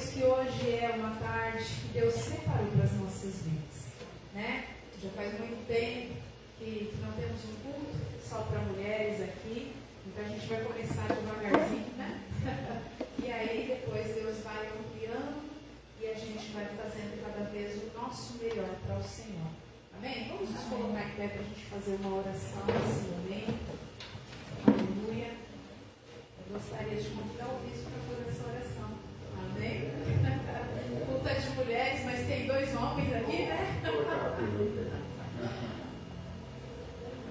sabemos que hoje é uma tarde que Deus separou para as nossas vidas, né? Já faz muito tempo que não temos um culto só para mulheres aqui, então a gente vai começar devagarzinho, né? E aí depois Deus vai ampliando e a gente vai fazendo cada vez o nosso melhor para o Senhor. Amém? Vamos nos colocar em pé para a gente fazer uma oração nesse momento. Aleluia. Eu gostaria de convidar o bispo para fazer essa oração. Amém? Culto é de mulheres, mas tem 2 homens aqui, né?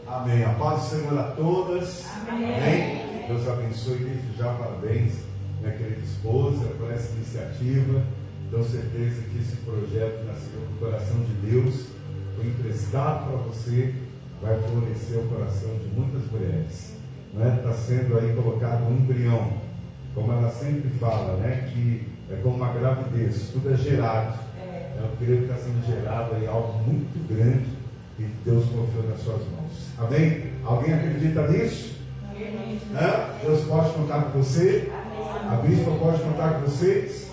Amém. A paz do Senhor a todas. Amém. Amém. Deus abençoe desde já. Parabéns, minha querida esposa, por essa iniciativa. Tenho certeza que esse projeto nasceu do coração de Deus, foi emprestado para você, vai florescer o coração de muitas mulheres. Está sendo aí colocado um embrião, como ela sempre fala, né? Que é como uma gravidez, tudo é gerado. Eu creio que está sendo gerado aí algo muito grande e Deus confiou nas suas mãos. Amém? Alguém acredita nisso? Deus pode contar com você? A bispa pode contar com vocês?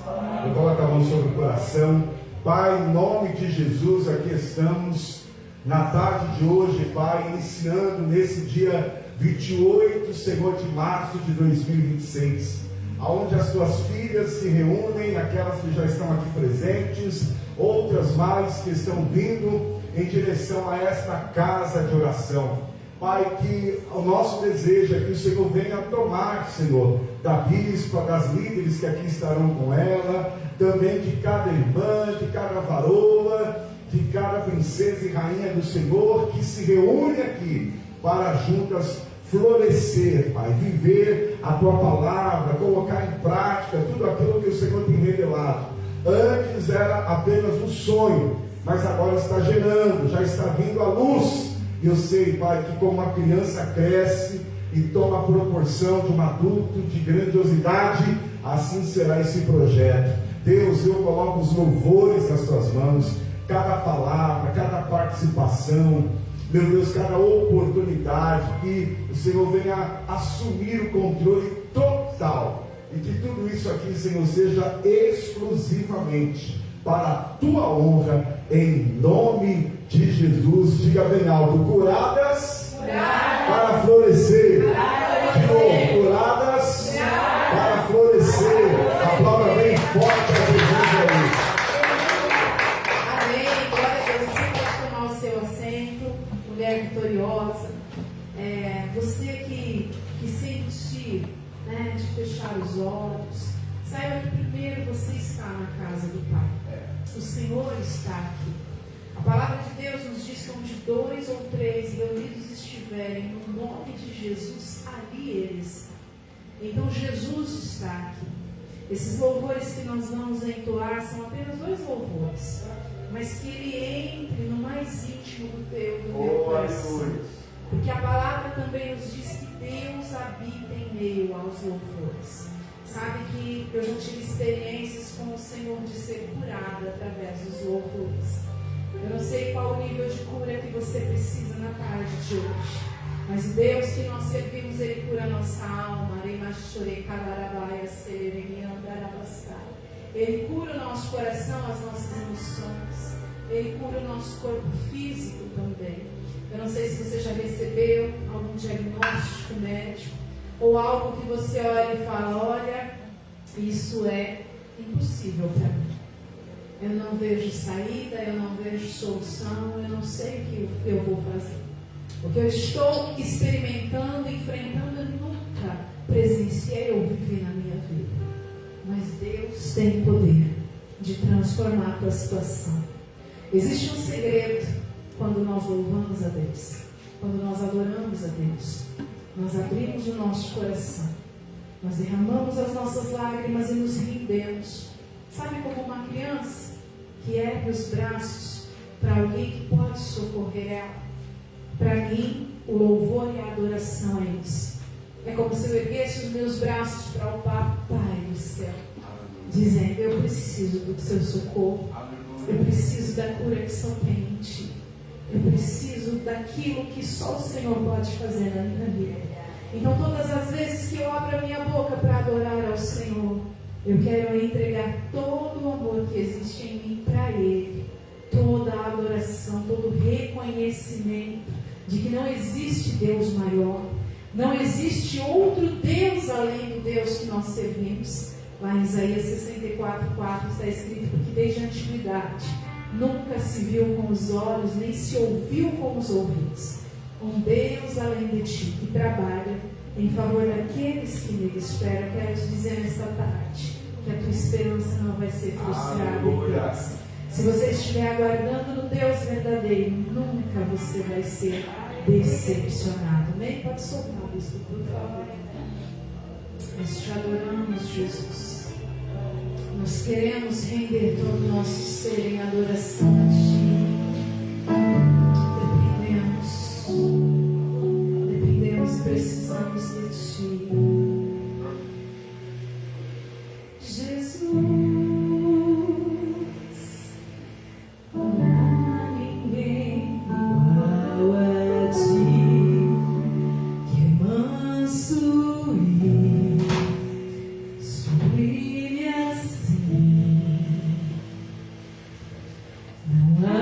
Eu coloco a mão sobre o coração. Pai, em nome de Jesus, aqui estamos na tarde de hoje, Pai, iniciando nesse dia 28, Senhor, de março de 2026, onde as tuas filhas se reúnem, aquelas que já estão aqui presentes, outras mais que estão vindo em direção a esta casa de oração. Pai, que o nosso desejo é que o Senhor venha tomar, Senhor, da bispa, das líderes que aqui estarão com ela, também de cada irmã, de cada varoa, de cada princesa e rainha do Senhor, que se reúne aqui para juntas florescer, Pai, viver a Tua palavra, colocar em prática tudo aquilo que o Senhor tem revelado. Antes era apenas um sonho, mas agora está gerando, já está vindo à luz. E eu sei, Pai, que como uma criança cresce e toma a proporção de um adulto de grandiosidade, assim será esse projeto. Deus, eu coloco os louvores nas Tuas mãos, cada palavra, cada participação, meu Deus, cada oportunidade, que o Senhor venha assumir o controle total, e que tudo isso aqui, Senhor, seja exclusivamente para a Tua honra, em nome de Jesus. Diga bem alto: curadas para florescer. De novo, curadas para florescer. Aplauda bem forte a presença aí. Amém. Glória a Deus. Você pode tomar o seu assento, mulher vitoriosa. Você que sentir, né, de fechar os olhos, saiba que primeiro você está na casa do Pai. O Senhor está aqui. A palavra de Deus nos diz que onde 2 ou 3 reunidos estiverem no nome de Jesus, ali Ele está. Então Jesus está aqui. Esses louvores que nós vamos entoar são apenas 2 louvores, mas que Ele entre no mais íntimo do meu coração. Porque a palavra também nos diz que Deus habita em meio aos louvores. Sabe que eu já tive experiências com o Senhor de ser curada através dos louvores. Eu não sei qual o nível de cura que você precisa na tarde de hoje, mas o Deus que nós servimos, Ele cura a nossa alma. Ele cura o nosso coração, as nossas emoções. Ele cura o nosso corpo físico também. Eu não sei se você já recebeu algum diagnóstico médico, ou algo que você olha e fala: olha, isso é impossível para mim. Eu não vejo saída, eu não vejo solução, eu não sei o que eu vou fazer. O que eu estou experimentando, enfrentando, eu nunca presenciei ou vivi na minha vida. Mas Deus tem poder de transformar a tua situação. Existe um segredo quando nós louvamos a Deus, quando nós adoramos a Deus. Nós abrimos o nosso coração, nós derramamos as nossas lágrimas e nos rendemos. Sabe, como uma criança que ergue os braços para alguém que pode socorrer ela. Para mim, o louvor e a adoração é isso. É como se eu erguesse os meus braços para o Papai do céu, dizendo: eu preciso do seu socorro, eu preciso da cura que só tem em Ti, eu preciso daquilo que só o Senhor pode fazer na minha vida. Então, todas as vezes que eu abro a minha boca para adorar ao Senhor, eu quero entregar todo conhecimento de que não existe Deus maior, não existe outro Deus além do Deus que nós servimos. Lá em Isaías 64:4 está escrito: porque desde a antiguidade nunca se viu com os olhos, nem se ouviu com os ouvidos um Deus além de ti, que trabalha em favor daqueles que nele esperam. Quero te dizer nesta tarde que a tua esperança não vai ser frustrada em Deus. Se você estiver aguardando no Deus verdadeiro, nunca você vai ser decepcionado. Amém? Pode soltar isso, por favor. Nós te adoramos, Jesus. Nós queremos render todo o nosso ser em adoração a ti. Dependemos, precisamos de ti. Jesus, não há ninguém igual a ti, que é manso e sublime assim. Não há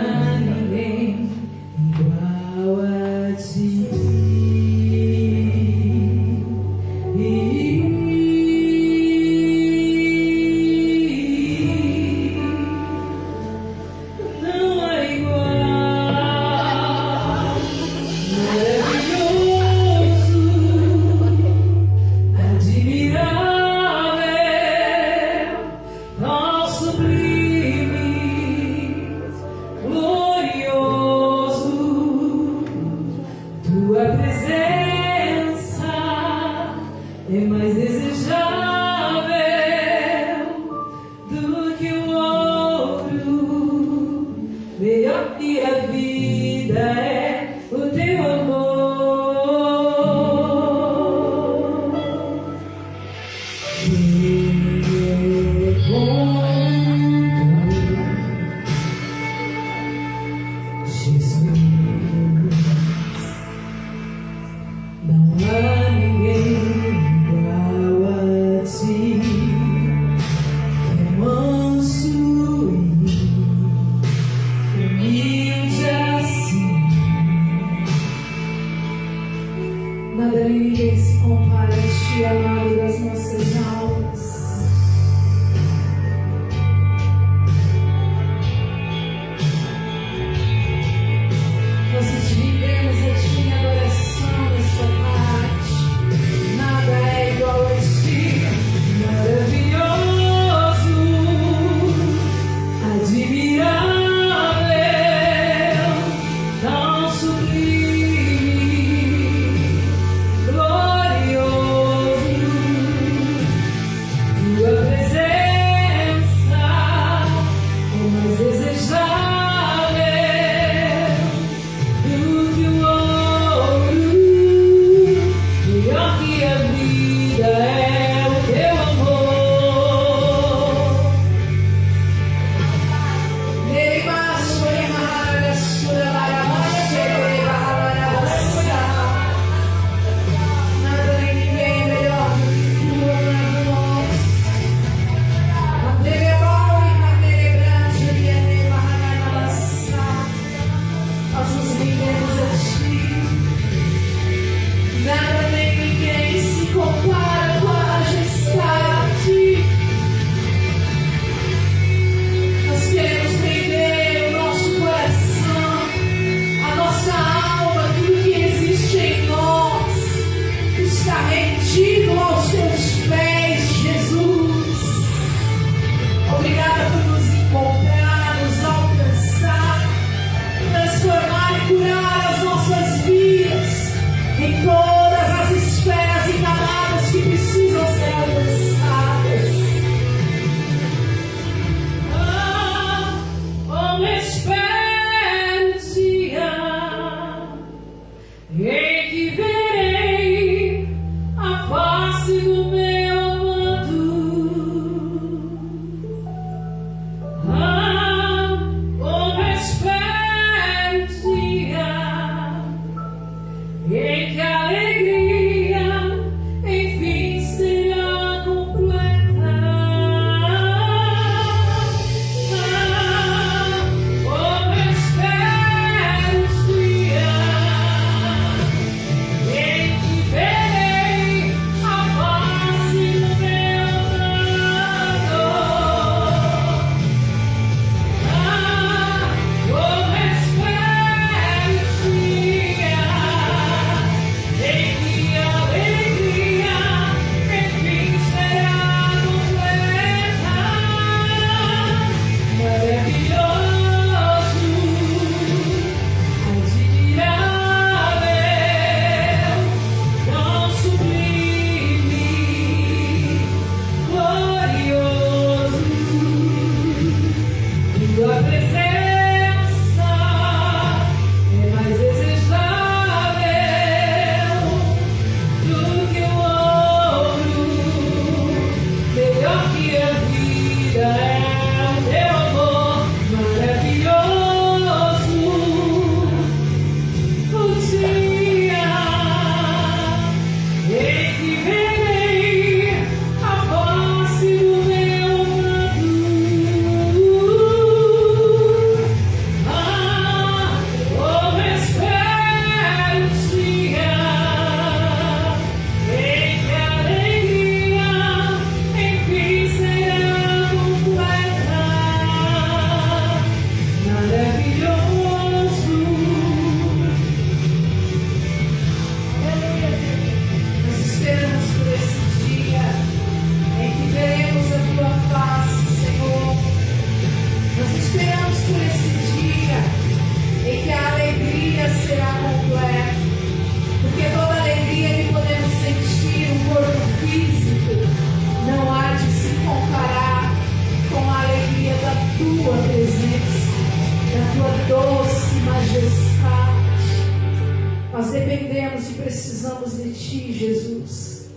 dependemos e precisamos de Ti, Jesus.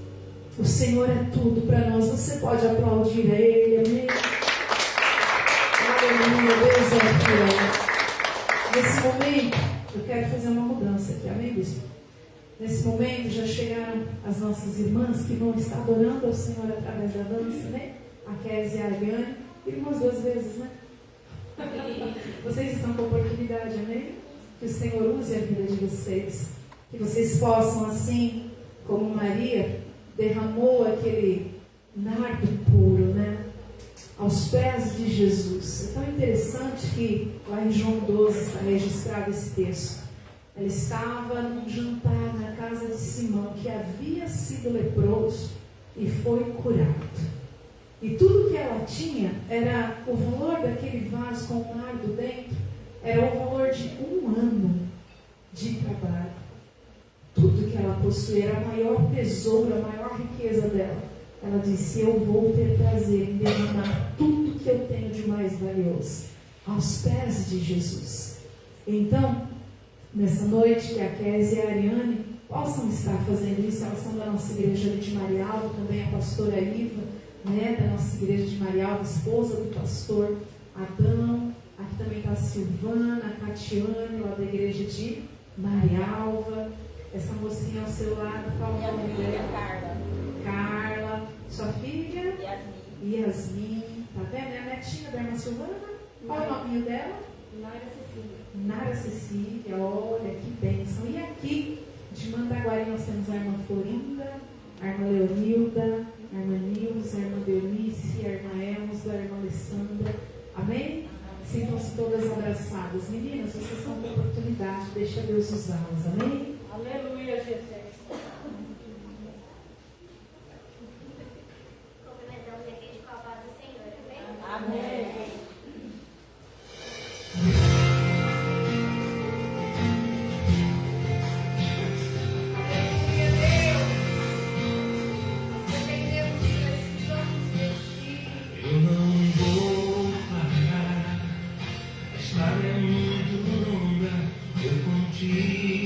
O Senhor é tudo para nós. Você pode aplaudir a Ele, amém? Aleluia, Deus é fiel. Nesse momento, eu quero fazer uma mudança aqui, amém, bispo? Nesse momento já chegaram as nossas irmãs que vão estar adorando ao Senhor através da dança, né? A Kézia e a Ariane, irmãs 2 vezes, né? Vocês estão com oportunidade, amém? Que o Senhor use a vida de vocês, que vocês possam, assim como Maria derramou aquele nardo puro, né? Aos pés de Jesus. É tão interessante que lá em João 12 está registrado esse texto. Ela estava num jantar na casa de Simão, que havia sido leproso e foi curado. E tudo que ela tinha era o valor daquele vaso com o nardo dentro, era o valor de 1 ano de trabalho. Tudo que ela possuía era a maior tesouro, a maior riqueza dela. Ela disse: eu vou ter prazer em derramar tudo que eu tenho de mais valioso aos pés de Jesus. Então, nessa noite, que a Kézia e a Ariane possam estar fazendo isso. Elas são da nossa igreja de Marialva, também a pastora Iva, né, da nossa igreja de Marialva, esposa do pastor Adão. Aqui também está a Silvana, a Catiane, lá da igreja de Marialva. Essa mocinha ao seu lado, qual é o nome dela? Carla. Sua filha? Yasmin. Tá vendo? É a netinha da irmã Silvana. Qual é o nome dela? Nara Cecília. Olha que bênção. E aqui de Mandaguari nós temos a irmã Florinda, a irmã Leonilda, a irmã Nilza, a irmã Beonice, a irmã Elza, a irmã Alessandra. Amém? Sintam-se todas abraçadas. Meninas, vocês estão com oportunidade. Deixa Deus usá-las. Amém? Aleluia, Jesus. Cumprimentamos a igreja com a paz do Senhor. Amém? Amém. Eu não vou parar, a estrada é muito longa, eu continuar.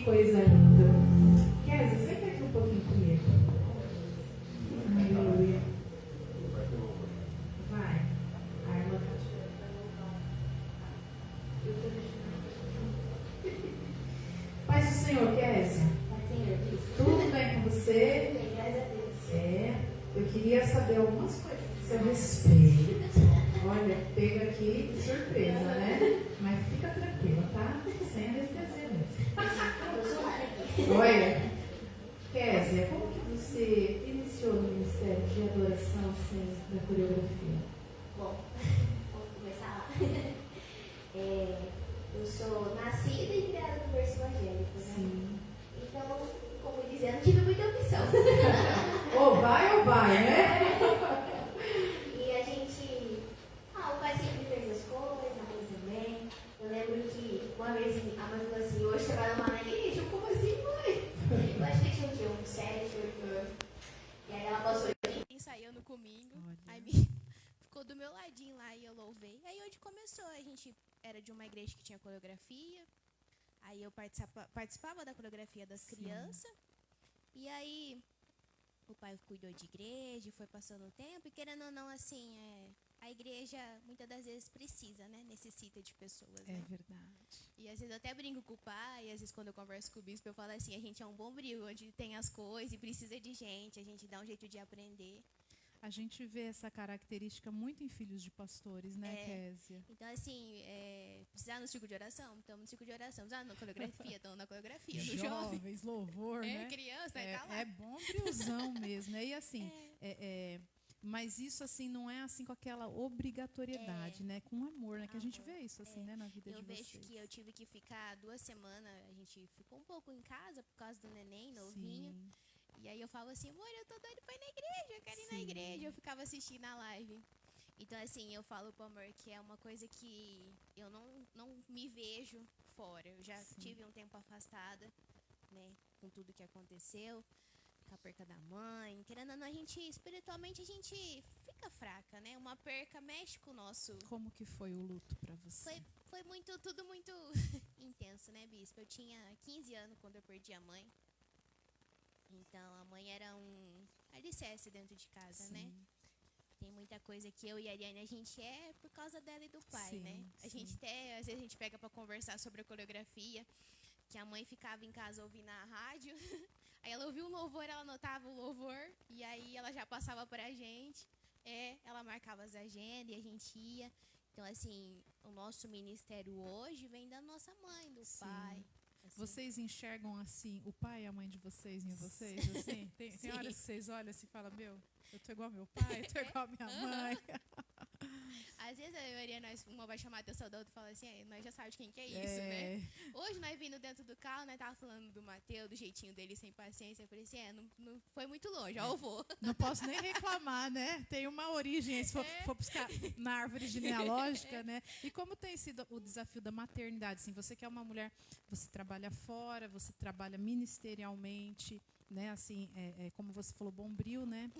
Que coisa linda. Kézia, senta aqui um pouquinho comigo. Aleluia. Vai. A irmã tá te Paz do Senhor, Kézia. Mas, Senhor, Deus. Tudo bem com você? Bem, graças a Deus. Eu queria saber algumas coisas a seu respeito. Olha, pega aqui de surpresa, né? Mas fica tranquila, tá? Sem anestesia mesmo. Eu sou aqui. Olha, Kézia, como que você iniciou no ministério de adoração assim, da coreografia? Bom, vamos começar lá. Eu sou nascida e criada no berço evangélico, né? Sim. Então, como dizia, não tive muita opção. Ou vai, né? E a gente... o pai sempre fez as coisas, a mãe também. Eu lembro que uma vez a mãe falou assim, hoje você vai lá na igreja? Eu, como assim, mãe? Eu acho que eu tinha o quê? Uns 7, 8 anos. E aí ela passou ensaiando comigo. Aí ficou do meu ladinho lá e eu louvei. Aí onde começou, a gente era de uma igreja que tinha coreografia. Aí eu participava da coreografia das crianças. E aí o pai cuidou de igreja, foi passando o tempo. E querendo ou não, assim, a igreja muitas das vezes precisa, né? Necessita de pessoas, né? É verdade. E às vezes eu até brinco com o pai, e às vezes quando eu converso com o bispo, eu falo assim, a gente é um bombril, onde tem as coisas e precisa de gente, a gente dá um jeito de aprender. A gente vê essa característica muito em filhos de pastores, né, Kézia? Então, assim, precisar no círculo de oração? Estamos no círculo de oração. Precisar na coreografia? Estamos na coreografia. No jovem. Jovens, louvor, né? Criança, tá lá. É bom brilzão mesmo, né? E assim, mas isso assim não é assim com aquela obrigatoriedade, né? Com amor, né? Que a gente vê isso assim, né, na vida de vocês. Eu vejo que eu tive que ficar 2 semanas, a gente ficou um pouco em casa por causa do neném, novinho. Sim. E aí eu falo assim, amor, eu tô doido pra ir na igreja, eu quero ir na igreja. Eu ficava assistindo a live. Então, assim, eu falo pro amor que é uma coisa que eu não me vejo fora. Eu já tive um tempo afastada, né, com tudo que aconteceu, com a perca da mãe. Querendo ou não, espiritualmente, a gente fica fraca, né? Uma perca mexe com o nosso... Como que foi o luto pra você? Foi tudo muito intenso, né, Bispo? Eu tinha 15 anos quando eu perdi a mãe. Então, a mãe era um alicerce dentro de casa, né? Tem muita coisa que eu e a Ariane, a gente por causa dela e do pai, né? A gente às vezes a gente pega pra conversar sobre a coreografia, que a mãe ficava em casa ouvindo a rádio, aí ela ouvia um louvor, ela anotava o louvor, e aí ela já passava pra gente, ela marcava as agendas e a gente ia. Então, assim, o nosso ministério hoje vem da nossa mãe, do pai. Assim. Vocês enxergam assim, o pai e a mãe de vocês em vocês, assim? Tem horas que vocês olham assim e falam, eu tô igual ao meu pai, tô igual a minha mãe. Às vezes a Maria, uma vai chamar a atenção da outra e fala assim, nós já sabemos quem que é isso, né? Hoje nós vindo dentro do carro, nós tava falando do Mateus, do jeitinho dele sem paciência. Eu falei assim, não foi muito longe, ó, eu vou. Não posso nem reclamar, né? Tem uma origem, se for buscar na árvore genealógica, né? E como tem sido o desafio da maternidade? Assim, você que é uma mulher, você trabalha fora, você trabalha ministerialmente, né? Assim, como você falou, bombril, né?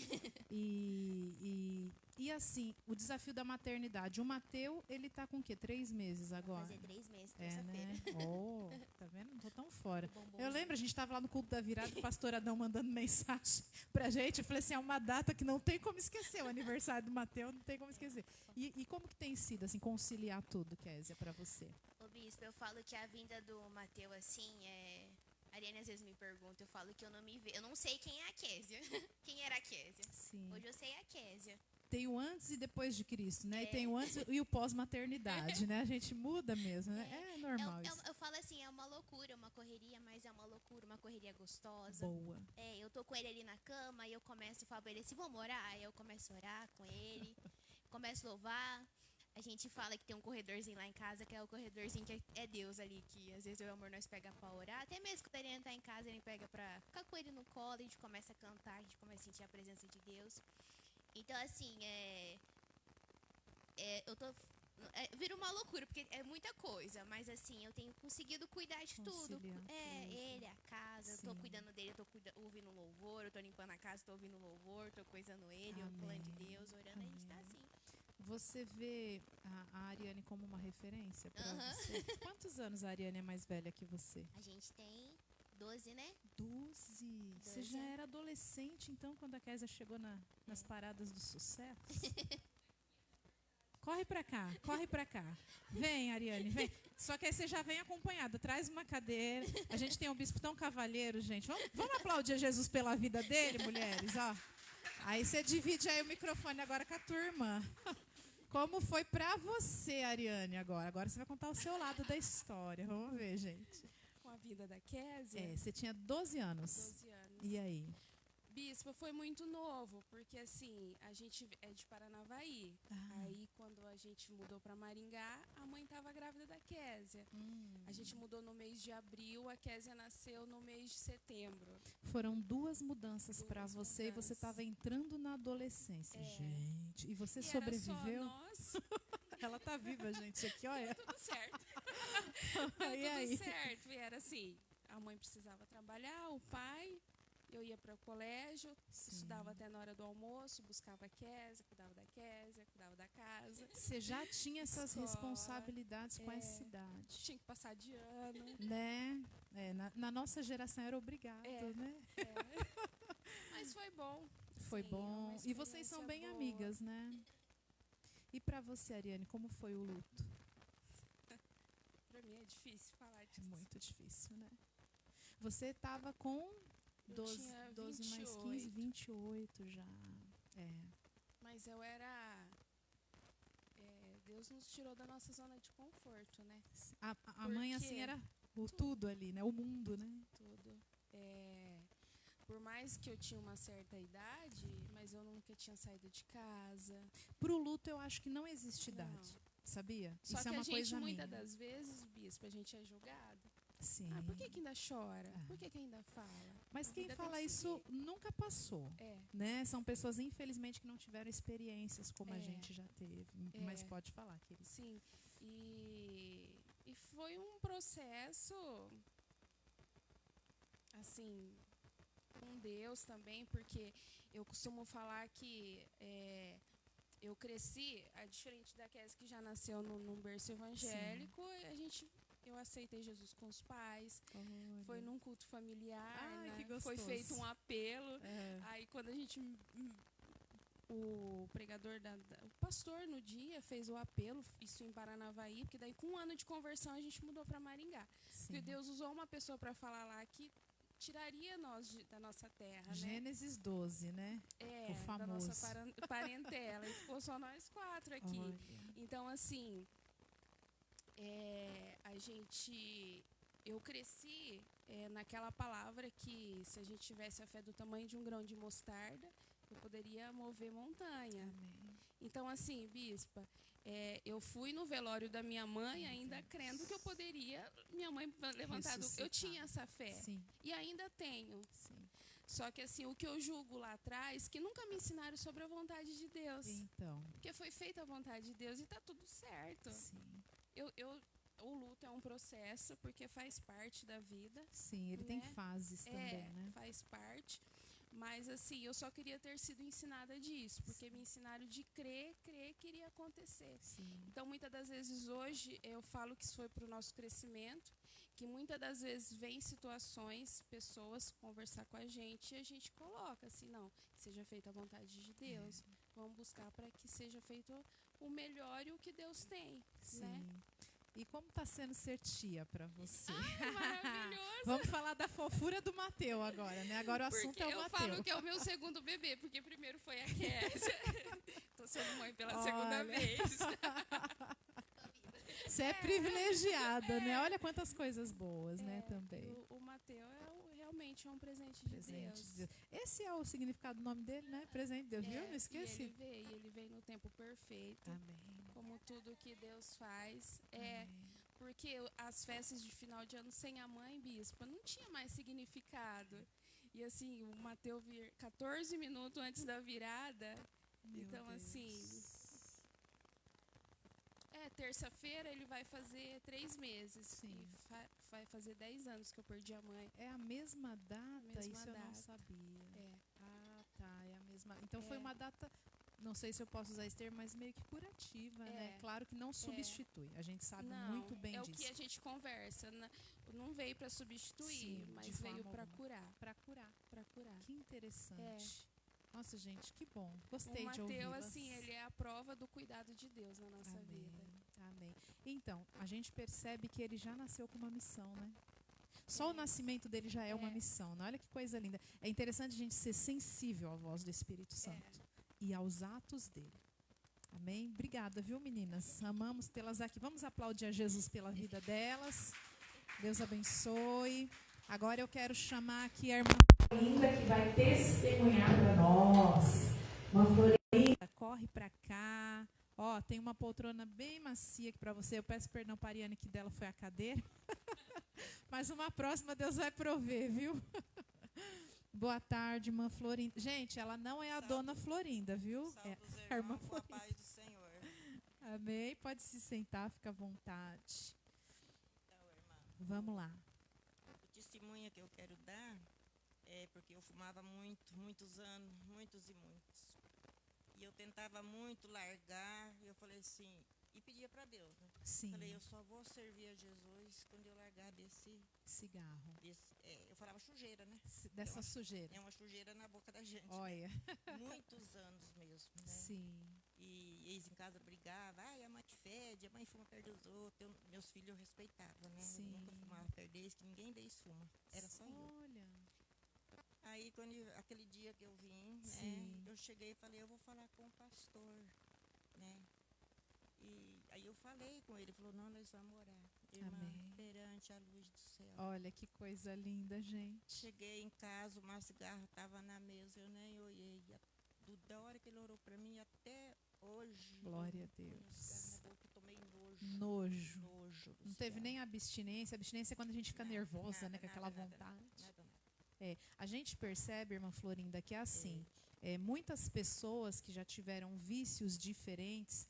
E assim, o desafio da maternidade. O Mateus, ele tá com o quê? 3 meses agora? Vai fazer 3 meses, terça-feira. Né? Tá vendo? Não tô tão fora. Eu lembro, a gente tava lá no culto da virada, o pastor Adão mandando mensagem pra gente. Eu falei assim, é uma data que não tem como esquecer. O aniversário do Mateus não tem como esquecer. E como que tem sido, assim, conciliar tudo, Kézia, pra você? Ô, Bispo, eu falo que a vinda do Mateus, assim, A Ariane às vezes me pergunta, eu falo que eu não me vejo. Eu não sei quem é a Kézia. Quem era a Kézia? Sim. Hoje eu sei a Kézia. Tem o antes e depois de Cristo, né? E tem o antes e o pós-maternidade, né? A gente muda mesmo, né? É normal isso. Eu falo assim, é uma loucura, uma correria, mas é uma loucura, uma correria gostosa. Boa. Eu tô com ele ali na cama e eu começo a falar pra ele assim, vamos orar? Aí eu começo a orar com ele, começo a louvar. A gente fala que tem um corredorzinho lá em casa, que é o corredorzinho que é Deus ali, que às vezes eu e o amor nós pega pra orar. Até mesmo quando ele tá em casa, ele pega pra ficar com ele no colo, a gente começa a cantar, a gente começa a sentir a presença de Deus. Então, assim, eu tô... vira uma loucura, porque é muita coisa, mas assim, eu tenho conseguido cuidar de tudo. Ele, a casa, eu tô cuidando dele, eu tô ouvindo louvor, eu tô limpando a casa, tô ouvindo louvor, tô coisando ele, eu falando de Deus, orando, a gente tá assim. Você vê a Ariane como uma referência pra você? Quantos anos a Ariane é mais velha que você? A gente tem 12, né? 12. Você já era adolescente, então, quando a Kézia chegou nas paradas do sucesso? Corre pra cá, corre pra cá. Vem, Ariane, vem. Só que aí você já vem acompanhada. Traz uma cadeira. A gente tem um bispo tão cavalheiro, gente. Vamos aplaudir Jesus pela vida dele, mulheres, ó. Aí você divide aí o microfone agora com a tua irmã. Como foi pra você, Ariane, agora? Agora você vai contar o seu lado da história. Vamos ver, gente. Com a vida da Kézia. É, você tinha 12 anos. 12 anos. E aí? Bispo, foi muito novo, porque assim, a gente é de Paranavaí. Aí, quando a gente mudou para Maringá, a mãe estava grávida da Kézia. A gente mudou no mês de abril, a Kézia nasceu no mês de setembro. Foram 2 mudanças para Duas você e você mudanças. estava entrando na adolescência. Gente, e você E sobreviveu? era só nós. Ela tá viva, gente. Aqui, olha. Tudo certo. E aí? Tudo certo. E era assim, a mãe precisava trabalhar, o pai... Eu ia para o colégio, estudava até na hora do almoço, buscava a Kézia, cuidava da Kézia, cuidava da casa. Você já tinha essas Escola, responsabilidades com essa idade. Tinha que passar de ano. Né? É, na nossa geração era obrigado, né? Mas foi bom. Foi Sim, bom. uma E vocês são bem experiência boa. amigas, né? E para você, Ariane, como foi o luto? Para mim é difícil falar É disso. muito difícil, né? Você estava com Eu 12, tinha 12 mais 28. 15, 28 já. É. Mas eu era... Deus nos tirou da nossa zona de conforto, né? A mãe, Porque assim, era o tudo ali, né? O mundo, né? Tudo. Por mais que eu tinha uma certa idade, mas eu nunca tinha saído de casa. Pro luto, eu acho que não existe idade. Não. Sabia? Só Isso que é uma a gente, coisa muitas minha. das vezes, bispo, a gente é julgado. Sim. Por que ainda chora? Por que ainda fala? Mas A quem vida fala tem que isso seguir. nunca passou. É. Né? São pessoas, infelizmente, que não tiveram experiências como a gente já teve. Mas É. pode falar, querida. Sim. E foi um processo, assim, com Deus também, porque eu costumo falar que eu cresci, diferente da Kézia que já nasceu num berço evangélico, eu aceitei Jesus com os pais, foi num culto familiar, Ai, né? que gostoso. Foi feito um apelo, aí quando a gente... O pregador, o pastor no dia fez o apelo, isso em Paranavaí, porque daí com 1 ano de conversão a gente mudou para Maringá. Porque Deus usou uma pessoa para falar lá que tiraria nós da nossa terra, né? Gênesis 12, né? O Da famoso. nossa parentela. E ficou só nós 4 aqui. Olha. Então, assim, eu cresci naquela palavra que se a gente tivesse a fé do tamanho de um grão de mostarda, eu poderia mover montanha. Amém. Então, assim, bispa, eu fui no velório da minha mãe ainda crendo que eu poderia, minha mãe levantar Ressuscitar. eu tinha essa fé. Sim. E ainda tenho. Sim. Só que, assim, o que eu julgo lá atrás, que nunca me ensinaram sobre a vontade de Deus. Então, Porque foi feita a vontade de Deus e tá tudo certo. sim. O luto é um processo, porque faz parte da vida. Sim, ele tem Né? fases também, né? Faz parte. Mas, assim, eu só queria ter sido ensinada disso, porque me ensinaram de crer que iria acontecer. Sim. Então, muitas das vezes hoje, eu falo que isso foi para o nosso crescimento, que muitas das vezes vem situações, pessoas conversar com a gente e a gente coloca assim, não, que seja feita a vontade de Deus. Vamos buscar para que seja feito o melhor e o que Deus tem, Sim. né? E como tá sendo ser tia pra você? Maravilhoso! Vamos falar da fofura do Mateu agora, né? Agora o assunto Porque é o eu Mateu. falo que é o meu segundo bebê, porque primeiro foi a Kézia. Tô sendo mãe pela Olha. segunda vez. Você é privilegiada, né? Olha quantas coisas boas, né? Também. O Mateu realmente é um presente de Presente Deus. de Deus. Esse é o significado do nome dele, né? Presente de Deus, viu? Não esqueci. E ele veio no tempo perfeito. Amém. Como tudo que Deus faz. Amém. Porque as festas de final de ano sem a mãe, bispa, não tinha mais significado. E assim, o Mateu vir 14 minutos antes da virada. Meu então, Deus. assim. Terça-feira ele vai fazer 3 meses. Sim. E vai fazer 10 anos que eu perdi a mãe. É a mesma data? Mesma Isso eu não data. sabia. É. Ah, tá. É a mesma. Então foi uma data não sei se eu posso usar esse termo, mas meio que curativa, né? Claro que não substitui. A gente sabe muito bem é disso. o que a gente conversa. Não veio para substituir, Sim, mas veio para alguma. curar. Para curar. Para curar. Que interessante. Nossa, gente, que bom. Gostei O de ouvir. Mateus, assim, ele é a prova do cuidado de Deus na nossa Amém. vida. Amém. Então, a gente percebe que ele já nasceu com uma missão, né? Só o nascimento dele já é uma missão, né? Olha que coisa linda. É interessante a gente ser sensível à voz do Espírito Santo e aos atos dele. Amém? Obrigada, viu, meninas? Amamos tê-las aqui. Vamos aplaudir a Jesus pela vida delas. Deus abençoe. Agora eu quero chamar aqui a irmã Florinda, que vai testemunhar para nós. Uma Florinda, corre para cá. Ó, tem uma poltrona bem macia aqui para você. Eu peço perdão para a Ariane, que dela foi a cadeira. Mas uma próxima Deus vai prover, viu? Boa tarde, irmã Florinda. Gente, ela não é a dona Florinda, viu? É a irmã Com a Florinda. paz do Senhor. Amém. Pode se sentar, fica à vontade. Então, irmã, Vamos lá. o testemunho que eu quero dar é porque eu fumava muitos anos, muitos e muitos. E eu tentava muito largar, e eu falei assim, e pedia para Deus, né? Sim. Falei, eu só vou servir a Jesus quando eu largar Cigarro. eu falava sujeira, né? Dessa sujeira. É uma sujeira na boca da gente. Olha. Muitos anos mesmo, né? Sim. E eles em casa brigavam, a mãe te fede, a mãe fuma perto dos outros. Meus filhos eu respeitava, né? Sim. Eu nunca fumava perto deles, que ninguém deles fuma. Era só eu. Olha. Aí, aquele dia que eu vim, Sim. né? Eu cheguei e falei, eu vou falar com o pastor, né? E aí eu falei com ele, falou, não, nós vamos orar. Irmã, Amém. perante a luz do céu. Olha que coisa linda, gente. Cheguei em casa, o cigarro estava na mesa, eu nem olhei. Da hora que ele orou para mim até hoje. Glória a eu punha Deus. cigarro na boca, eu tomei nojo. Nojo. Nojo do Não teve cigarro. nem abstinência. Abstinência é quando a gente fica nervosa, né? Com aquela vontade. Nada. A gente percebe, irmã Florinda, que é assim. Muitas pessoas que já tiveram vícios diferentes,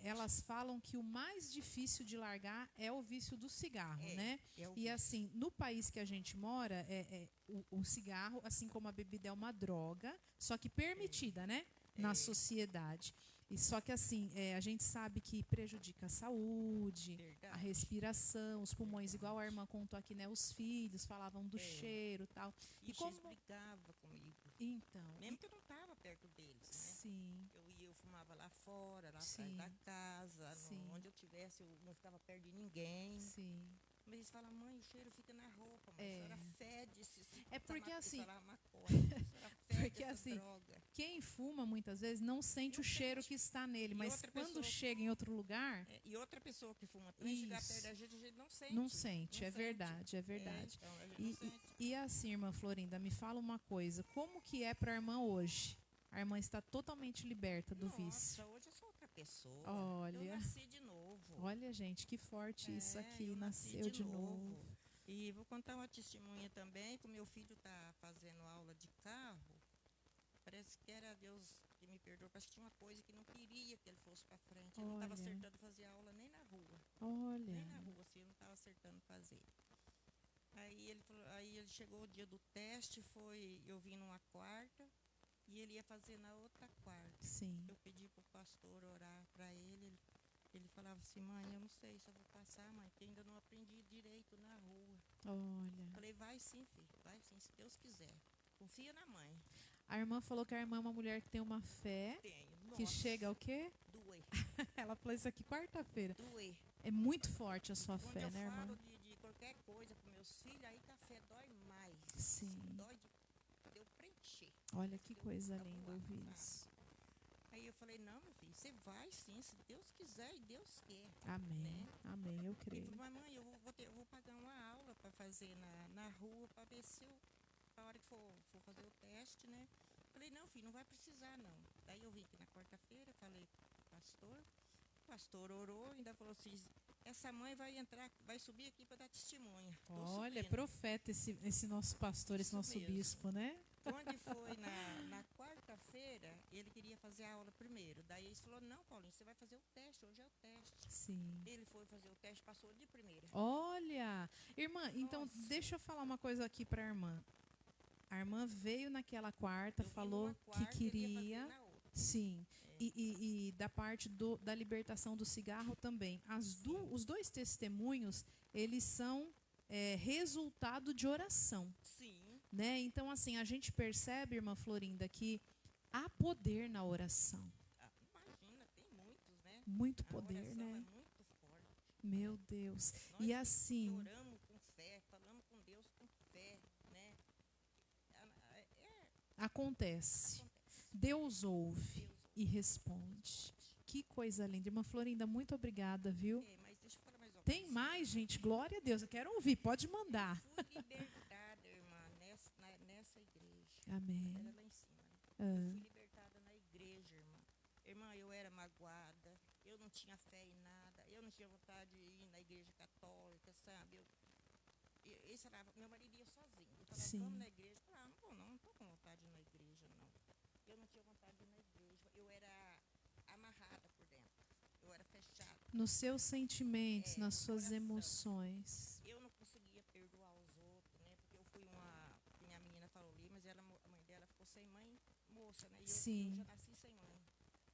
elas falam que o mais difícil de largar é o vício do cigarro, né? E assim, no país que a gente mora, o cigarro, assim como a bebida, é uma droga, só que permitida, né? Na sociedade. E só que assim, a gente sabe que prejudica a saúde, a respiração, os pulmões, igual a irmã contou aqui, né? Os filhos falavam do cheiro e tal. E como brigava comigo. Então. Mesmo que eu não estava perto deles, né? Sim. Eu fumava lá fora, lá Sim. atrás da casa, onde eu tivesse, eu não ficava perto de ninguém. Sim. Mas eles falam, mãe, o cheiro fica na roupa, mas a senhora fede. Porque assim, porque assim, droga. Quem fuma muitas vezes não sente o cheiro que está nele, mas quando chega em outro lugar... E outra pessoa que fuma também chegar perto da gente, a gente não sente. Não sente, é verdade. Então, a gente não sente. E assim, irmã Florinda, me fala uma coisa, como que é para a irmã hoje? A irmã está totalmente liberta do vício. Hoje eu sou outra pessoa. Olha. Eu nasci de novo. Olha, gente, que forte isso aqui, nasceu de novo. E vou contar uma testemunha também, que o meu filho está fazendo aula de carro. Parece que era Deus que me perdoou, parece que tinha uma coisa que não queria que ele fosse para frente. Ele não estava acertando fazer aula nem na rua. Olha. Nem na rua, assim, ele não estava acertando fazer. Aí ele chegou o dia do teste, eu vim numa quarta e ele ia fazer na outra quarta. Sim. Eu pedi para o pastor orar para ele. Ele falava assim, mãe, eu não sei se eu vou passar, mãe, porque ainda não aprendi direito na rua. Olha. Falei, vai sim, filho, vai sim, se Deus quiser. Confia na mãe. A irmã falou que a irmã é uma mulher que tem uma fé. Que chega ao quê? Doer. Ela falou isso aqui quarta-feira. Doer. É muito forte a sua fé, né, irmã? Quando eu falo de qualquer coisa para meus filhos, aí que a fé dói mais. Sim. Dói de eu preencher. Olha que coisa linda ouvir isso. Aí eu falei, não, meu filho, você vai sim, se Deus quiser e Deus quer. Amém, né? amém, eu creio. Ele falou, mamãe, eu vou pagar uma aula para fazer na rua, para ver se a hora que for fazer o teste, né? Falei, não, filho, não vai precisar, não. Daí eu vim aqui na quarta-feira, falei com o pastor orou, ainda falou assim, essa mãe vai subir aqui para dar testemunha. Olha, é profeta esse nosso pastor, esse nosso bispo, né? Quando foi na quarta-feira, ele queria fazer a aula primeiro. Daí ele falou, não, Paulinho, você vai fazer o teste, hoje é o teste. Sim. Ele foi fazer o teste, passou de primeira. Olha! Irmã, então deixa eu falar uma coisa aqui para a irmã. A irmã veio naquela quarta, falou que queria... Sim. E da parte da libertação do cigarro também. Os dois testemunhos, eles são resultado de oração. Sim. Né? Então, assim, a gente percebe, irmã Florinda, que há poder na oração. Imagina, tem muitos, né? Muito A poder, oração né? é muito forte. Meu Deus. Nós E que assim, oramos com fé, falamos com Deus com fé, né? acontece. Deus ouve e responde. Que coisa linda. Irmã Florinda, muito obrigada, viu? Mas deixa eu falar mais uma Tem coisa. mais, gente? Glória a Deus. Eu quero ouvir. Pode mandar. Fui libertada, irmã, nessa igreja. Amém. Era lá em cima. Eu fui libertada na igreja, irmã. Irmã, eu era magoada, eu não tinha fé em nada, eu não tinha vontade de ir na igreja católica, sabe? Esse era, meu marido ia sozinho. Ele falava, Sim. vamos na igreja. Eu falava, não tô com vontade de ir na igreja, não. Eu não tinha vontade de ir na igreja. Eu era amarrada por dentro. Eu era fechada. Nos seus sentimentos, nas no suas coração. emoções. Eu não conseguia perdoar os outros, né? Porque eu fui minha menina falou ali, mas a mãe dela ficou sem mãe moça, né? E Sim. eu já nasci sem mãe.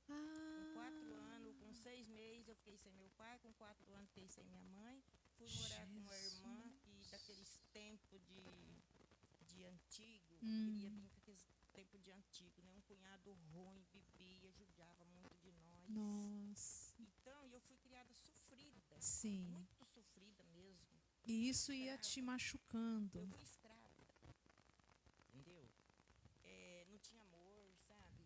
Com 4 anos, com 6 meses, eu fiquei sem meu pai. Com 4 anos, fiquei sem minha mãe. Fui morar com uma irmã que, daqueles tempos de antigo, queria vir com aqueles tempos de antigo, né? Um cunhado ruim, bebia, judiava muito de nós. Nossa. Então, eu fui criada sofrida. Sim. Muito sofrida mesmo. E isso ia te machucando. Eu fui escrava. Entendeu? Não tinha amor, sabe?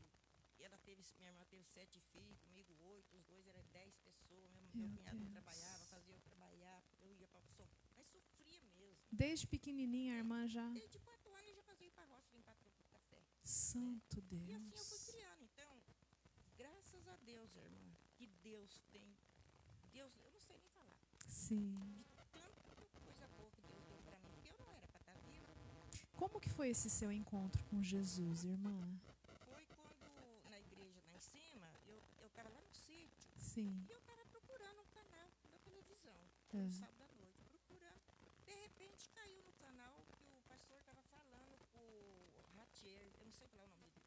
Minha irmã teve 7 filhos, comigo 8, os dois eram 10 pessoas. Meu cunhado não trabalhava, fazia eu trabalhar, eu ia para sofrer. Mas sofria mesmo. Desde pequenininha a irmã já. Desde 4 anos eu já fazia ir para a roça limpar troco de café. Santo Deus. E assim eu fui criando. Então, graças a Deus, irmã, que Deus tem. Deus, eu não sei nem falar. Sim. De tanta coisa boa que Deus deu para mim, porque eu não era para estar viva. Como que foi esse seu encontro com Jesus, irmã? Foi quando, na igreja lá em cima, eu estava lá no sítio. Sim. E eu estava procurando um canal da televisão, É. no sábado à noite, procurando. De repente caiu no canal que o pastor estava falando com o Ratier, eu não sei falar o nome dele.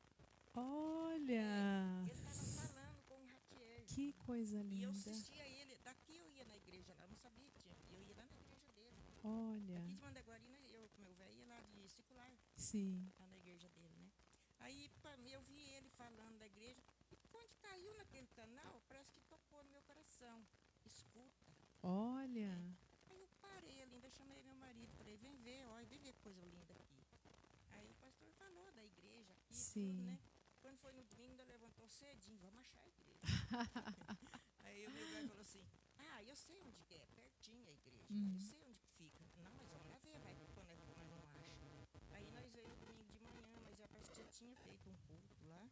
Olha! Ele estava falando com o Ratier. Que coisa E eu linda. assistia ele, daqui eu ia na igreja lá, eu não sabia que tinha, eu ia lá na igreja dele. Olha. Aqui de Mandaguarina, eu com meu velho ia lá de circular, Sim. lá na igreja dele, né? Aí eu vi ele falando da igreja, e quando caiu naquele canal, parece que tocou no meu coração. Escuta. Olha. Aí eu parei ali, ainda chamei meu marido, falei, vem ver, olha, vem ver que coisa linda aqui. Aí o pastor falou da igreja aqui, Sim. tudo, né? Quando foi no domingo, ainda levantou cedinho, vamos achar a igreja. Aí o meu velho falou assim, eu sei onde que é, pertinho a igreja, eu sei onde que fica. Não, mas vamos lá ver, vai, quando nós não achamos. Aí nós veio no domingo de manhã, mas já parece que já tinha feito um culto lá.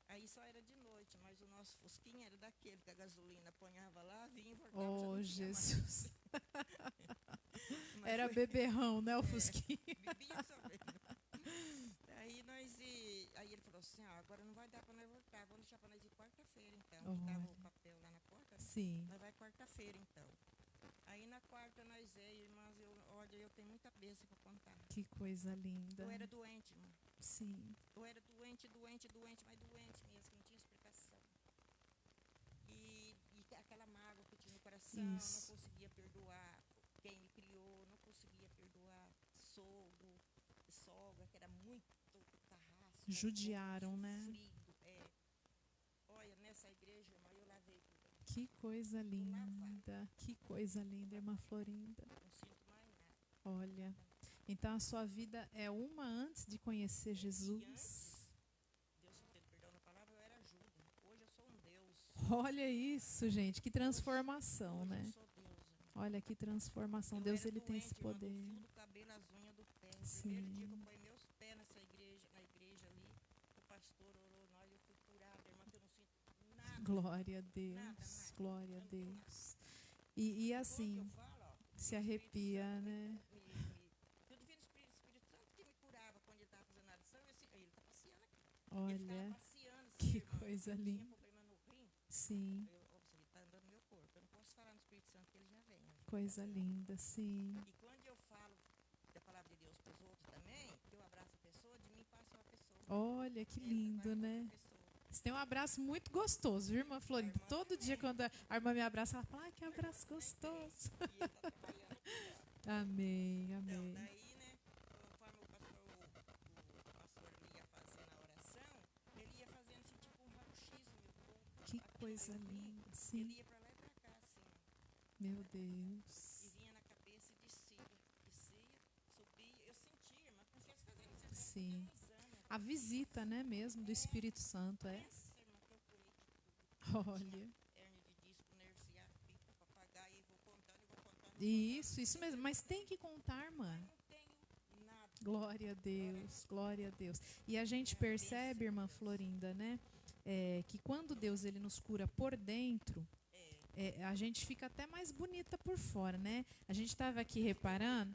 Aí só era de noite, mas o nosso fusquinha era daquele que a gasolina apanhava lá, vinha e voltava. Oh, Jesus. Mas Era foi- beberrão, né, o Fusquinha? Bebia só mesmo. Aí ele falou assim, agora não vai dar pra nós voltar, vamos deixar pra nós ir quarta-feira então. Que tava o papel lá na porta, né? Sim. Nós vai quarta-feira então. Aí na quarta nós irmãs, olha, eu tenho muita bênção pra contar. Que coisa linda. Eu era doente, irmã. Sim. Eu era doente, mas doente mesmo, que não tinha explicação. E aquela mágoa que eu tinha no coração, Isso. não conseguia perdoar quem me criou, não conseguia perdoar sogra, que era muito carrasco. Judiaram, né? Sofrido, Olha, nessa igreja, irmã, eu lavei tudo. Que coisa linda. Que coisa linda, irmã Florinda. Não sinto mais nada. Olha. Então a sua vida é uma antes de conhecer E Jesus. antes, Deus me pede perdão na palavra, eu era Judas. Hoje eu sou um Deus. Olha isso, gente. Que transformação, Hoje né? eu sou Deus. Irmã. Olha que transformação. Eu Deus, era ele tem esse doente, irmã, poder. do fio do cabelo, as unhas do pé. No Sim. primeiro dia que eu ponho meus pés na igreja ali, o pastor orou nós, eu fui curada, irmã, que eu não sinto nada. Glória a Deus. Nada. Glória a Eu não tenho Deus. E Quando assim, eu falo, ó, se o Espírito arrepia, Santo né? Eu devia no Espírito Santo que me curava quando ele estava fazendo a oração. Ele está passeando aqui. Ele Olha, ficava passeando. Assim, que irmã, coisa eu linda. tinha problema no rim. Sim, Ele está andando no meu corpo. Eu não posso falar no Espírito Santo que ele já vem. coisa linda, sim. E quando eu falo da palavra de Deus para os outros também, que eu abraço a pessoa, de mim passa uma pessoa. Olha, que Vai lindo, outra né? pessoa. Você tem um abraço muito gostoso, viu, irmã Florinda? Todo dia, quando a irmã me abraça, ela fala, ai, que abraço gostoso. Amém, Então, amém. daí, né, conforme o pastor ia fazendo a oração, ele ia fazendo assim, tipo um raio-x no meu corpo. Que aqui coisa no meu umbigo. linda, sim. Ele ia pra lá e pra cá, assim, ó. Meu E Deus. vinha na cabeça e descia, subia. Eu sentia, irmã, como se estivesse fazendo exercício. Sim. A visita, né, mesmo, do Espírito Santo, é? Pensa, irmã, que eu curei de tudo. Olha. Hérnia de disco, nervo ciático, pica, papagaio, e vou contando. Isso mesmo. Mas tem que contar, irmã. Não tenho nada. Glória a Deus, glória a Deus. E a gente percebe, irmã Florinda, né, que quando Deus ele nos cura por dentro, a gente fica até mais bonita por fora, né? A gente estava aqui reparando.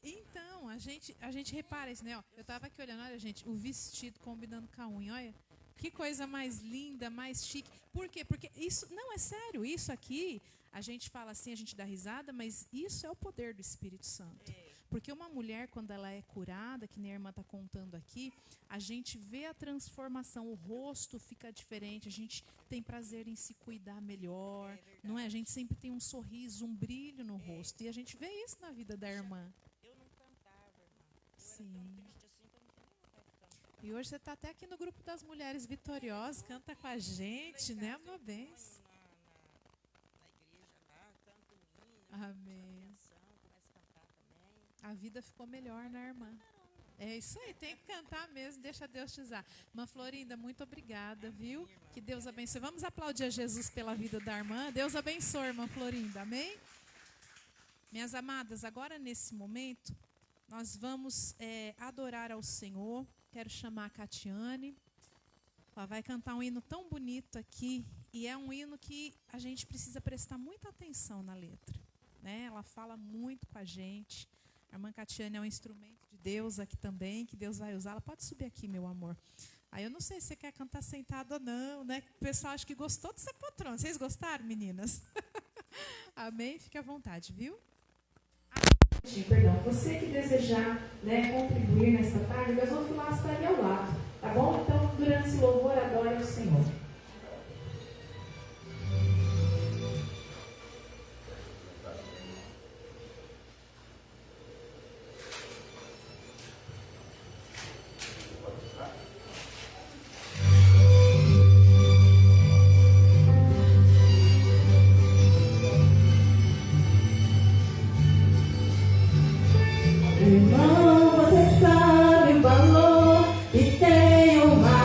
Então, a gente repara isso, né? Ó, eu estava aqui olhando, olha, gente, o vestido combinando com a unha, olha. Que coisa mais linda, mais chique. Por quê? Porque isso, não, é sério, isso aqui, a gente fala assim, a gente dá risada, mas isso é o poder do Espírito Santo. Porque uma mulher, quando ela é curada, que nem a irmã está contando aqui, a gente vê a transformação, o rosto fica diferente, a gente tem prazer em se cuidar melhor, não é? A gente sempre tem um sorriso, um brilho no rosto, e a gente vê isso na vida da irmã. Eu não cantava, irmã. Eu Sim. era tão triste assim que eu não tinha nem vontade de cantar. E hoje você está até aqui no grupo das mulheres vitoriosas, canta com a gente, né? Uma benção. Na igreja lá, canto hino, Amém. começo a cantar também. A vida ficou melhor, né, irmã? É isso aí, tem que cantar mesmo, deixa Deus te usar. Irmã Florinda, muito obrigada, viu? Que Deus abençoe. Vamos aplaudir a Jesus pela vida da irmã. Deus abençoe, irmã Florinda, amém? Minhas amadas, agora nesse momento, nós vamos adorar ao Senhor. Quero chamar a Catiane. Ela vai cantar um hino tão bonito aqui, e é um hino que a gente precisa prestar muita atenção na letra, né? Ela fala muito com a gente. A irmã Catiane é um instrumento de Deus aqui também, que Deus vai usar. Ela pode subir aqui, meu amor. Aí eu não sei se você quer cantar sentada ou não, né? O pessoal acho que gostou dessa poltrona. Vocês gostaram, meninas? Amém? Fique à vontade, viu? Perdão, você que desejar, né, contribuir nesta tarde, meus ofilados estão ali ao lado, tá bom? Então, durante esse louvor, adore ao Senhor. Irmão, você sabe o valor que tem o mar.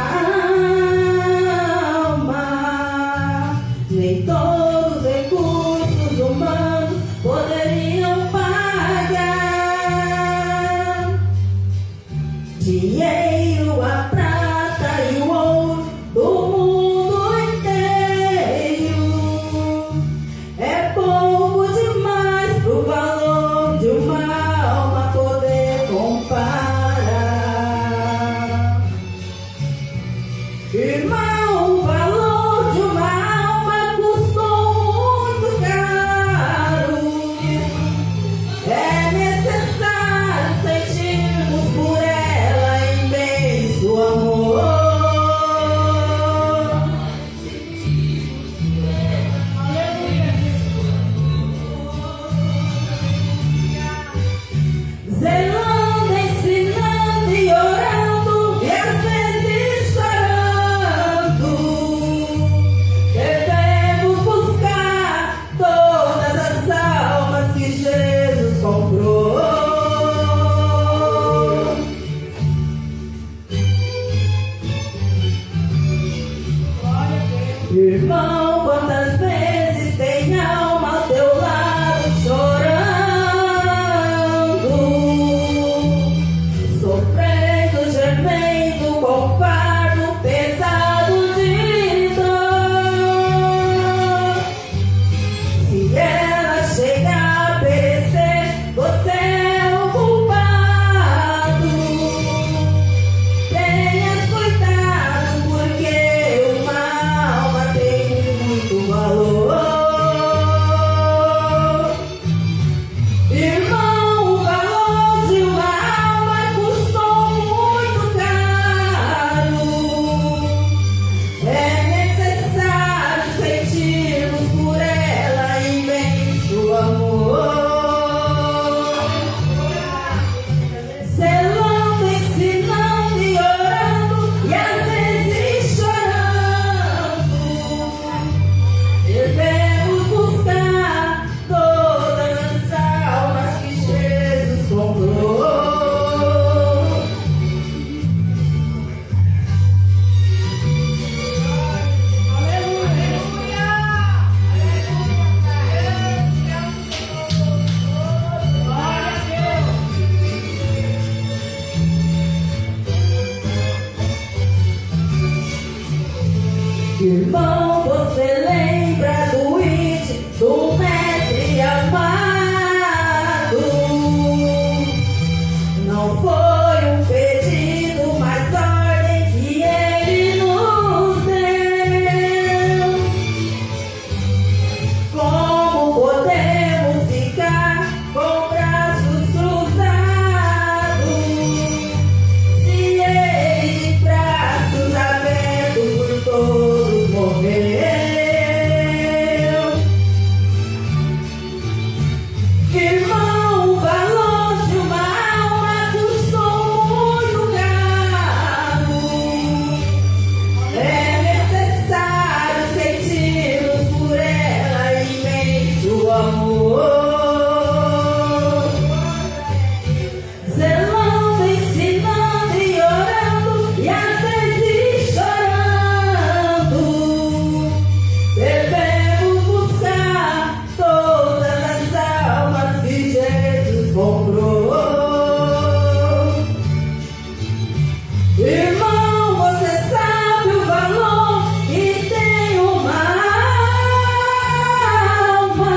zelando, ensinando e orando, e às vezes chorando. Devemos buscar todas as almas que Jesus comprou. Irmão, você sabe o valor que tem uma alma.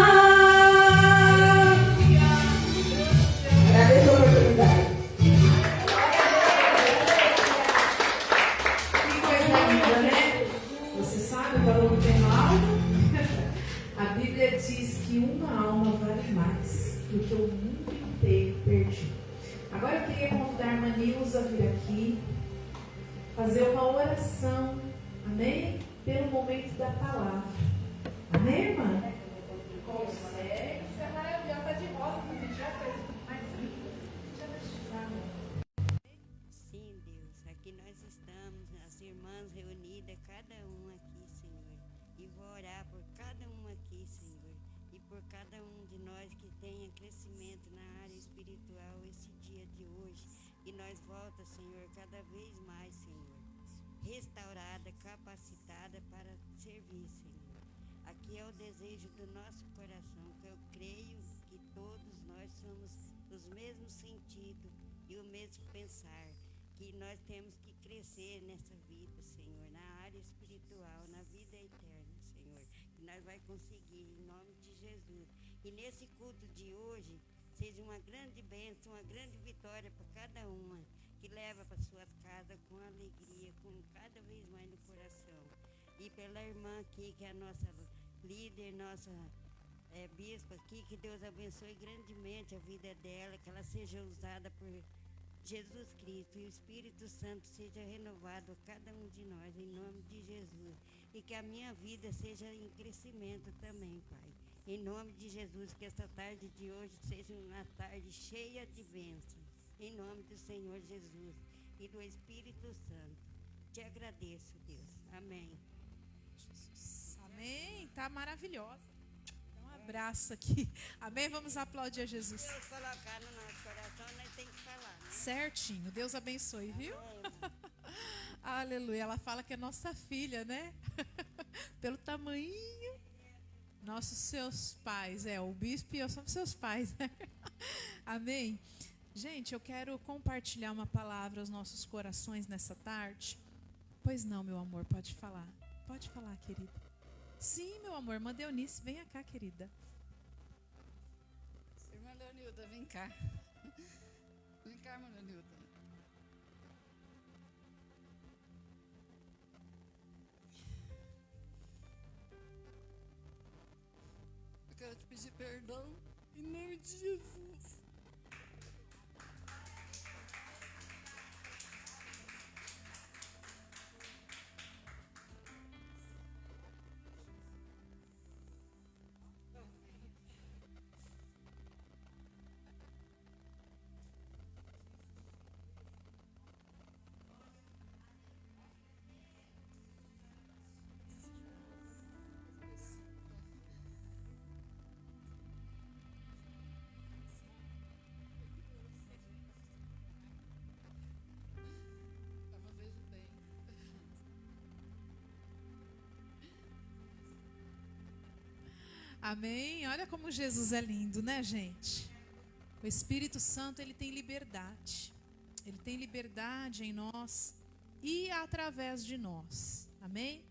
Agradeço a oportunidade. Que coisa linda, né? Você sabe o valor que tem uma alma? A Bíblia diz que uma alma vale mais do que o mundo inteiro perdido. Agora eu queria convidar a irmã Nilza a vir aqui, fazer uma oração, amém? Pelo momento da palavra. Amém, irmã? Consegue? Você é maravilhosa, tá de rosa, porque já fez mais lindo. Já deixaram. Sim, Deus, aqui nós estamos, as irmãs reunidas, cada uma aqui, Senhor. E vou orar por cada uma aqui, Senhor. E por cada um de nós que tenha crescimento na área espiritual esse dia de hoje. Que nós volta, Senhor, cada vez mais, Senhor. Restaurada, capacitada para servir, Senhor. Aqui é o desejo do nosso coração, que eu creio que todos nós somos os mesmos sentidos e o mesmo pensar, que nós temos que crescer nessa vida, Senhor, na área espiritual, na vida eterna, Senhor, que nós vai conseguir, em nome de Jesus. E nesse culto de hoje, seja uma grande bênção, uma grande vitória para cada uma, que leva para suas casas com alegria, com cada vez mais no coração. E pela irmã aqui, que é a nossa líder, nossa bispa aqui, que Deus abençoe grandemente a vida dela, que ela seja usada por Jesus Cristo e o Espírito Santo seja renovado a cada um de nós, em nome de Jesus. E que a minha vida seja em crescimento também, Pai. Em nome de Jesus, que essa tarde de hoje seja uma tarde cheia de bênçãos. Em nome do Senhor Jesus e do Espírito Santo. Te agradeço, Deus. Amém. Amém. Tá maravilhosa. Dá um abraço aqui. Amém. Vamos aplaudir a Jesus. Deus colocar no nosso coração, nós temos que falar, né? Certinho. Deus abençoe, viu? Aleluia. Ela fala que é nossa filha, né? Pelo tamanhinho. Nossos seus pais. O bispo e eu somos seus pais, né? Amém. Gente, eu quero compartilhar uma palavra aos nossos corações nessa tarde. Pois não, meu amor, pode falar. Pode falar, querida. Sim, meu amor, irmã Deunice, venha cá, querida. Irmã Leonilda, vem cá. Vem cá, irmã Leonilda. Eu quero te pedir perdão em nome de Jesus. Amém? Olha como Jesus é lindo, né, gente? O Espírito Santo, ele tem liberdade. Ele tem liberdade em nós e através de nós. Amém?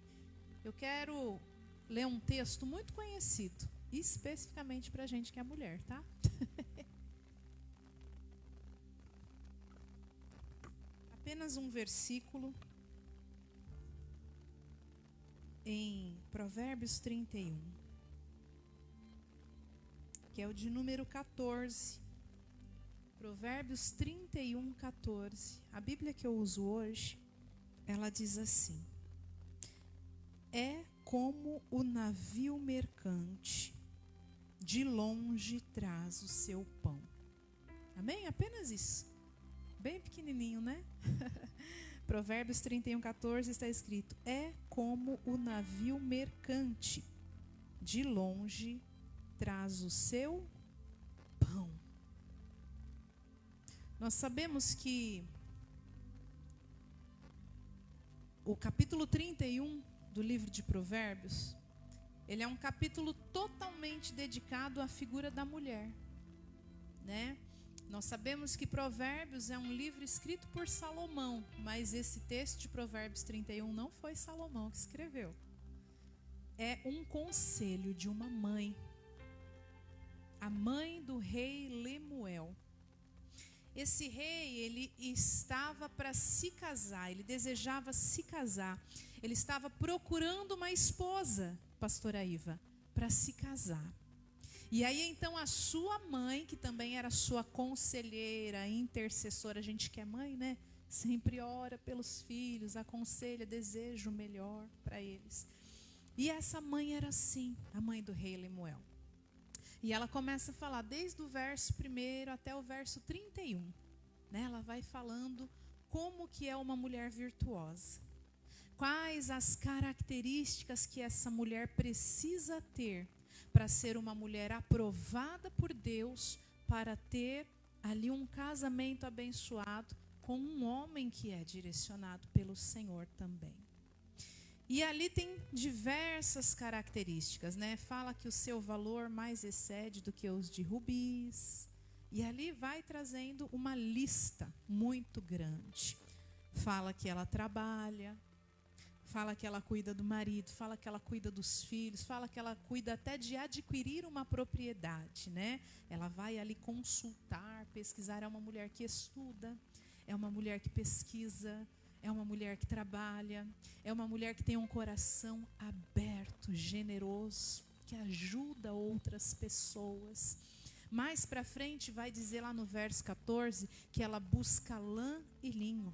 Eu quero ler um texto muito conhecido, especificamente para a gente que é mulher, tá? Apenas um versículo em Provérbios 31. Que é o de número 14. Provérbios 31, 14. A Bíblia que eu uso hoje, ela diz assim: é como o navio mercante, de longe traz o seu pão. Amém? Apenas isso. Bem pequenininho, né? Provérbios 31, 14 está escrito: é como o navio mercante, de longe traz o seu pão. Nós sabemos que o capítulo 31 do livro de Provérbios, ele é um capítulo totalmente dedicado à figura da mulher, né? Nós sabemos que Provérbios é um livro escrito por Salomão, mas esse texto de Provérbios 31 não foi Salomão que escreveu. É um conselho de uma mãe, a mãe do rei Lemuel. Esse rei, ele estava para se casar, ele desejava se casar. Ele estava procurando uma esposa, pastora Iva, para se casar. E aí então a sua mãe, que também era sua conselheira, intercessora, a gente que é mãe, né? Sempre ora pelos filhos, aconselha, deseja o melhor para eles. E essa mãe era assim, a mãe do rei Lemuel. E ela começa a falar desde o verso 1 até o verso 31. Né? Ela vai falando como que é uma mulher virtuosa. Quais as características que essa mulher precisa ter para ser uma mulher aprovada por Deus, para ter ali um casamento abençoado com um homem que é direcionado pelo Senhor também. E ali tem diversas características, né? Fala que o seu valor mais excede do que os de rubis. E ali vai trazendo uma lista muito grande. Fala que ela trabalha, fala que ela cuida do marido, fala que ela cuida dos filhos, fala que ela cuida até de adquirir uma propriedade, né? Ela vai ali consultar, pesquisar. É uma mulher que estuda, é uma mulher que pesquisa, é uma mulher que trabalha, é uma mulher que tem um coração aberto, generoso, que ajuda outras pessoas. Mais para frente vai dizer lá no verso 14 que ela busca lã e linho.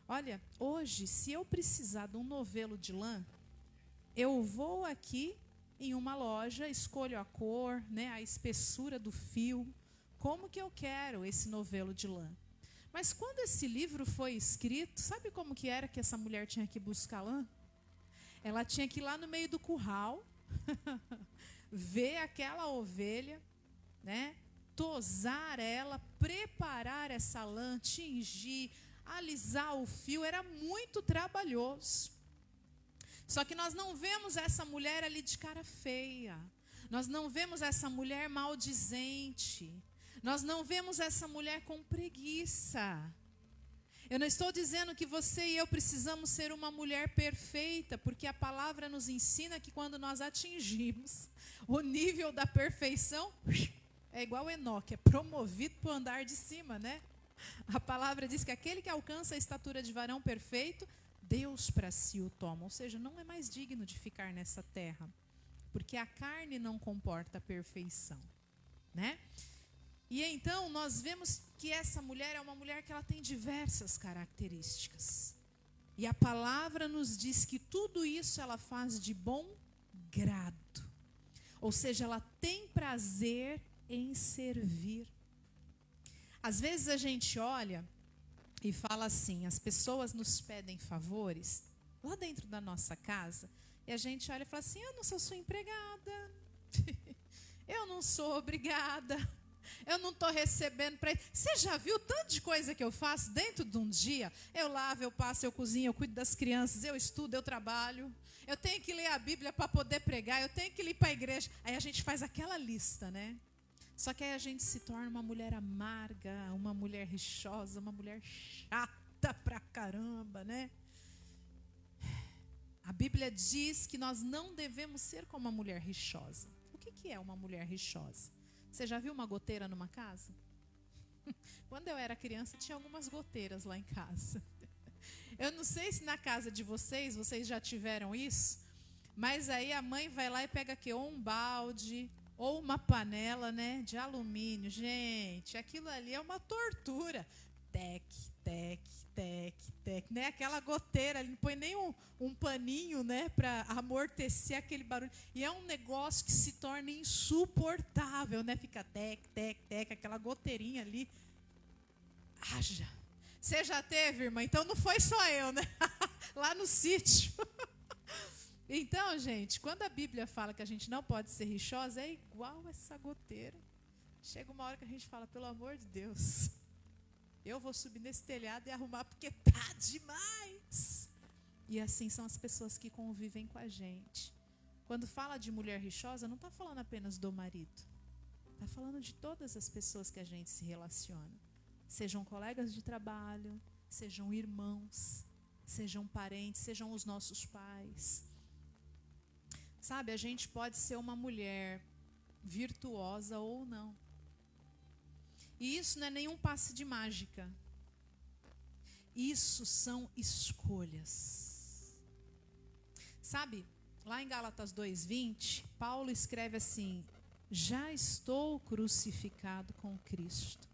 Olha, hoje, se eu precisar de um novelo de lã, eu vou aqui em uma loja, escolho a cor, né, a espessura do fio, como que eu quero esse novelo de lã. Mas quando esse livro foi escrito, sabe como que era que essa mulher tinha que buscar lã? Ela tinha que ir lá no meio do curral, ver aquela ovelha, né? Tosar ela, preparar essa lã, tingir, alisar o fio, era muito trabalhoso. Só que nós não vemos essa mulher ali de cara feia, nós não vemos essa mulher maldizente, nós não vemos essa mulher com preguiça. Eu não estou dizendo que você e eu precisamos ser uma mulher perfeita, porque a palavra nos ensina que quando nós atingimos o nível da perfeição, é igual Enoque, é promovido para o andar de cima, né? A palavra diz que aquele que alcança a estatura de varão perfeito, Deus para si o toma. Ou seja, não é mais digno de ficar nessa terra, porque a carne não comporta a perfeição, né? E então nós vemos que essa mulher é uma mulher que ela tem diversas características. E a palavra nos diz que tudo isso ela faz de bom grado. Ou seja, ela tem prazer em servir. Às vezes a gente olha e fala assim, as pessoas nos pedem favores lá dentro da nossa casa, e a gente olha e fala assim, eu não sou sua empregada, eu não sou obrigada, eu não estou recebendo para isso. Você já viu tanto de coisa que eu faço dentro de um dia? Eu lavo, eu passo, eu cozinho, eu cuido das crianças, eu estudo, eu trabalho, eu tenho que ler a Bíblia para poder pregar, eu tenho que ir para a igreja. Aí a gente faz aquela lista, né? Só que aí a gente se torna uma mulher amarga, uma mulher rixosa, uma mulher chata pra caramba, né? A Bíblia diz que nós não devemos ser como uma mulher rixosa. O que é uma mulher rixosa? Você já viu uma goteira numa casa? Quando eu era criança, tinha algumas goteiras lá em casa. Eu não sei se na casa de vocês já tiveram isso, mas aí a mãe vai lá e pega aqui ou um balde ou uma panela, né, de alumínio. Gente, aquilo ali é uma tortura. Tec, tec, tec, tec, né? Aquela goteira, não põe nem um paninho, né, para amortecer aquele barulho. E é um negócio que se torna insuportável, né? Fica tec, tec, tec, aquela goteirinha ali. Haja. Você já teve, irmã? Então não foi só eu, né? Lá no sítio. Então, gente, quando a Bíblia fala que a gente não pode ser rixosa, é igual essa goteira. Chega uma hora que a gente fala, pelo amor de Deus, eu vou subir nesse telhado e arrumar porque tá demais. E assim são as pessoas que convivem com a gente. Quando fala de mulher rixosa, não está falando apenas do marido. Está falando de todas as pessoas que a gente se relaciona. Sejam colegas de trabalho, sejam irmãos, sejam parentes, sejam os nossos pais. Sabe, a gente pode ser uma mulher virtuosa ou não. E isso não é nenhum passe de mágica. Isso são escolhas. Sabe, lá em Gálatas 2:20, Paulo escreve assim: já estou crucificado com Cristo.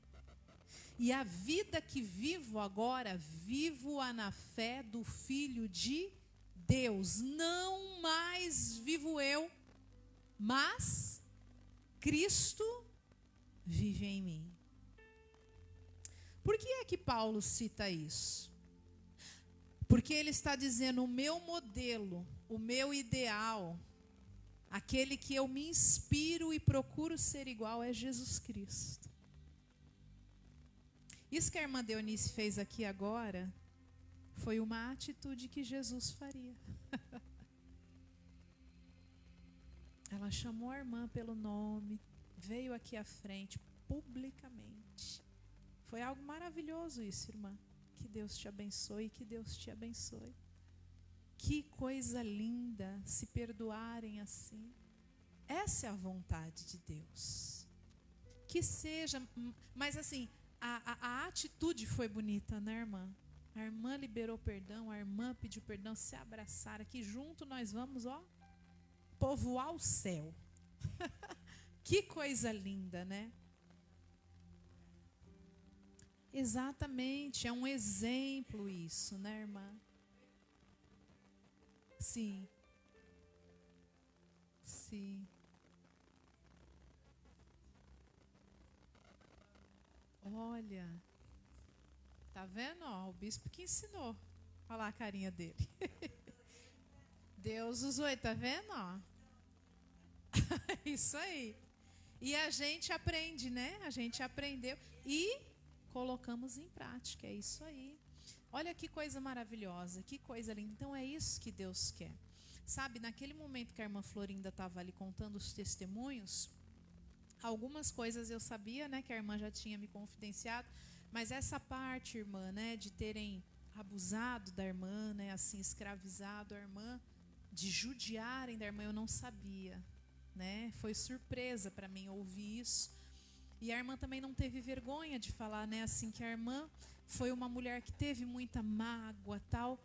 E a vida que vivo agora, vivo-a na fé do Filho de Deus. Não mais vivo eu, mas Cristo vive em mim. Por que é que Paulo cita isso? Porque ele está dizendo, o meu modelo, o meu ideal, aquele que eu me inspiro e procuro ser igual é Jesus Cristo. Isso que a irmã Deonice fez aqui agora foi uma atitude que Jesus faria. Ela chamou a irmã pelo nome, veio aqui à frente publicamente. Foi algo maravilhoso isso, irmã. Que Deus te abençoe, que Deus te abençoe. Que coisa linda se perdoarem assim. Essa é a vontade de Deus. Que seja, mas assim, a atitude foi bonita, né, irmã? A irmã liberou perdão, a irmã pediu perdão, se abraçaram. Aqui junto nós vamos, ó, povoar o céu. Que coisa linda, né? Exatamente, é um exemplo isso, né, irmã? Sim. Sim. Olha, tá vendo? Ó, o bispo que ensinou. Olha lá a carinha dele. Deus usou ele, tá vendo? Ó. Isso aí. E a gente aprende, né? A gente aprendeu e colocamos em prática. É isso aí. Olha que coisa maravilhosa, que coisa linda. Então é isso que Deus quer. Sabe, naquele momento que a irmã Florinda estava ali contando os testemunhos, algumas coisas eu sabia, né, que a irmã já tinha me confidenciado, mas essa parte, irmã, né, de terem abusado da irmã, né, assim, escravizado a irmã, de judiarem da irmã, eu não sabia, né? Foi surpresa para mim ouvir isso. E a irmã também não teve vergonha de falar, né, assim, que a irmã foi uma mulher que teve muita mágoa, tal.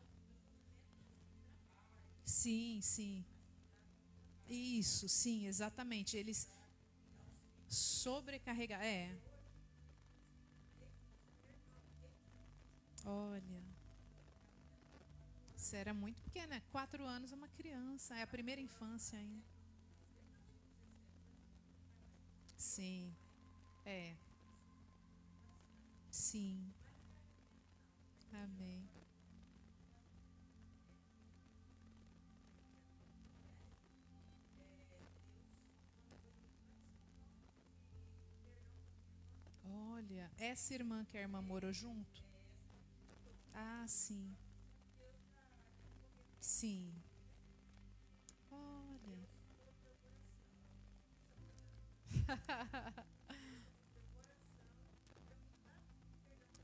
Sim, sim. Isso, sim, exatamente. Eles sobrecarregar, Olha, você era muito pequena, né? 4 anos é uma criança, é a primeira infância ainda. Sim, sim, amém. Olha, essa irmã que a irmã morou junto? Ah, sim. Sim. Olha.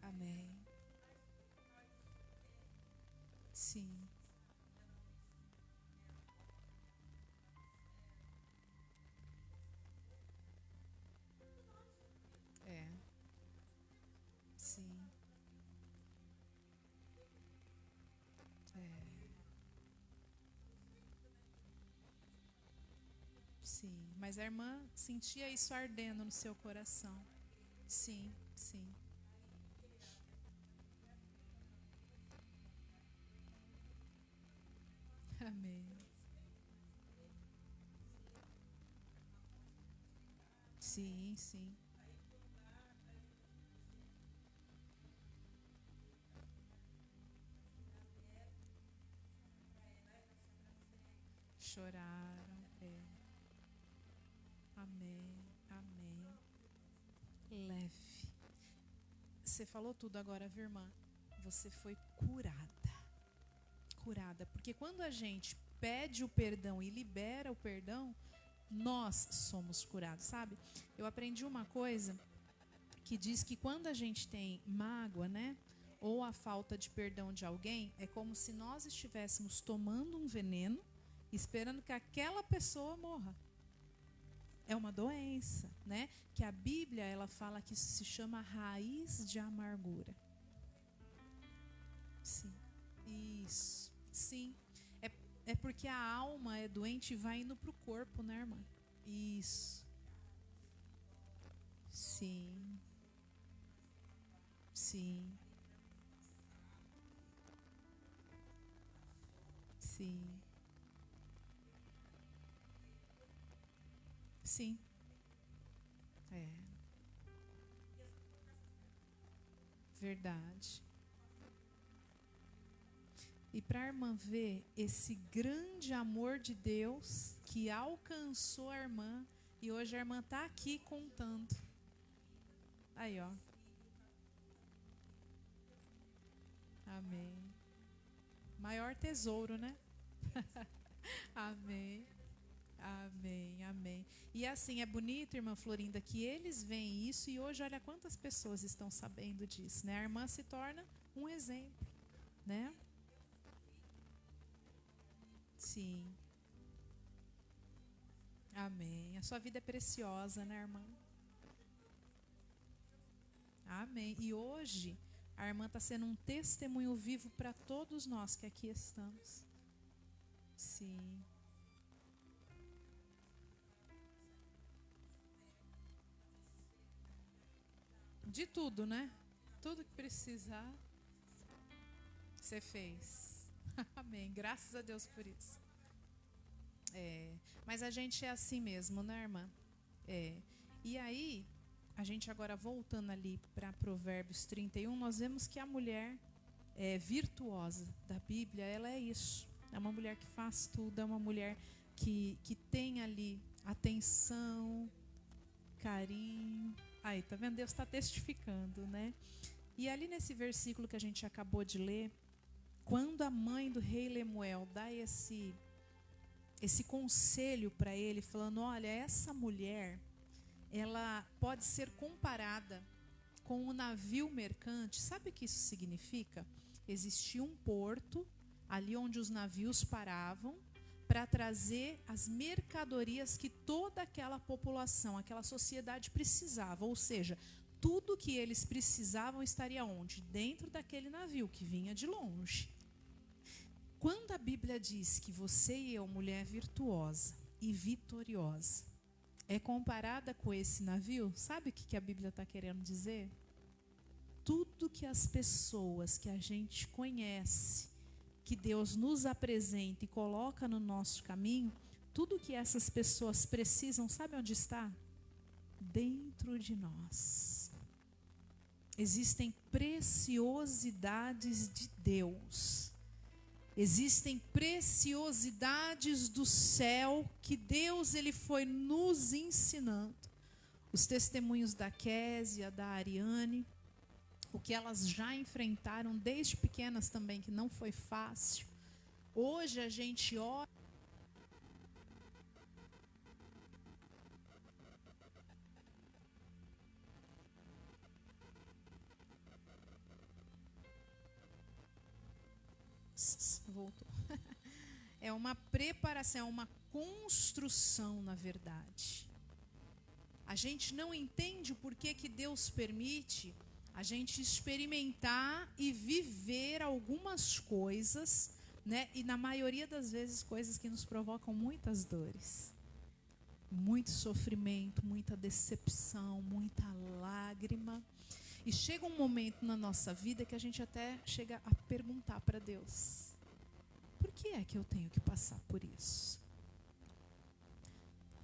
Amém. Sim. Sim. Sim. Mas a irmã sentia isso ardendo no seu coração. Sim, sim. Amém. Sim, sim. choraram. Amém, amém. Leve. Você falou tudo agora, viu, irmã? Você foi curada. Curada. Porque quando a gente pede o perdão e libera o perdão, nós somos curados, sabe? Eu aprendi uma coisa que diz que quando a gente tem mágoa, né? Ou a falta de perdão de alguém, é como se nós estivéssemos tomando um veneno, esperando que aquela pessoa morra. É uma doença, né? Que a Bíblia, ela fala que isso se chama raiz de amargura. Sim, isso, sim. É porque a alma é doente e vai indo pro corpo, né, irmã? Isso. Sim. Sim. Sim. Sim. É. Verdade. E para a irmã ver esse grande amor de Deus que alcançou a irmã, e hoje a irmã está aqui contando. Aí, ó. Amém. Maior tesouro, né? Amém. Amém, amém. E assim, é bonito, irmã Florinda, que eles veem isso e hoje olha quantas pessoas estão sabendo disso, né? A irmã se torna um exemplo, né? Sim. Amém. A sua vida é preciosa, né, irmã? Amém. E hoje a irmã está sendo um testemunho vivo para todos nós que aqui estamos. Sim. De tudo, né? Tudo que precisar, você fez. Amém. Graças a Deus por isso. Mas a gente é assim mesmo, né, irmã? E aí, a gente agora voltando ali para Provérbios 31, nós vemos que a mulher virtuosa da Bíblia, ela é isso. É uma mulher que faz tudo, é uma mulher que tem ali atenção, carinho. Aí, tá vendo? Deus está testificando, né? E ali nesse versículo que a gente acabou de ler, quando a mãe do rei Lemuel dá esse conselho para ele, falando, olha, essa mulher, ela pode ser comparada com um navio mercante. Sabe o que isso significa? Existia um porto ali onde os navios paravam para trazer as mercadorias que toda aquela população, aquela sociedade precisava. Ou seja, tudo que eles precisavam estaria onde? Dentro daquele navio que vinha de longe. Quando a Bíblia diz que você e eu, mulher virtuosa e vitoriosa, é comparada com esse navio, sabe o que a Bíblia está querendo dizer? Tudo que as pessoas que a gente conhece, que Deus nos apresenta e coloca no nosso caminho, tudo que essas pessoas precisam, sabe onde está? Dentro de nós. Existem preciosidades de Deus. Existem preciosidades do céu que Deus ele foi nos ensinando. Os testemunhos da Késia, da Ariane, o que elas já enfrentaram desde pequenas também, que não foi fácil. Hoje a gente olha. Voltou. É uma preparação, é uma construção, na verdade. A gente não entende o porquê que Deus permite a gente experimentar e viver algumas coisas, né? E na maioria das vezes coisas que nos provocam muitas dores, muito sofrimento, muita decepção, muita lágrima. E chega um momento na nossa vida que a gente até chega a perguntar para Deus: por que é que eu tenho que passar por isso?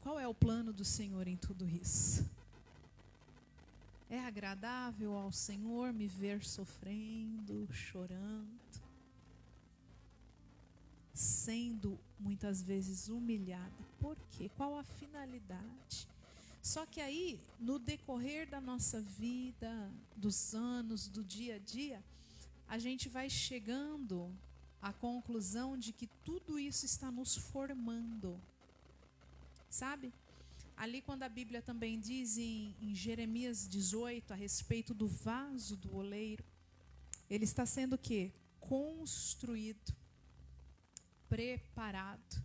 Qual é o plano do Senhor em tudo isso? É agradável ao Senhor me ver sofrendo, chorando? sendo muitas vezes humilhada. Por quê? Qual a finalidade? Só que aí, no decorrer da nossa vida, dos anos, do dia a dia, a gente vai chegando à conclusão de que tudo isso está nos formando. Sabe? Ali quando a Bíblia também diz em Jeremias 18 a respeito do vaso do oleiro, ele está sendo o quê? Construído, preparado.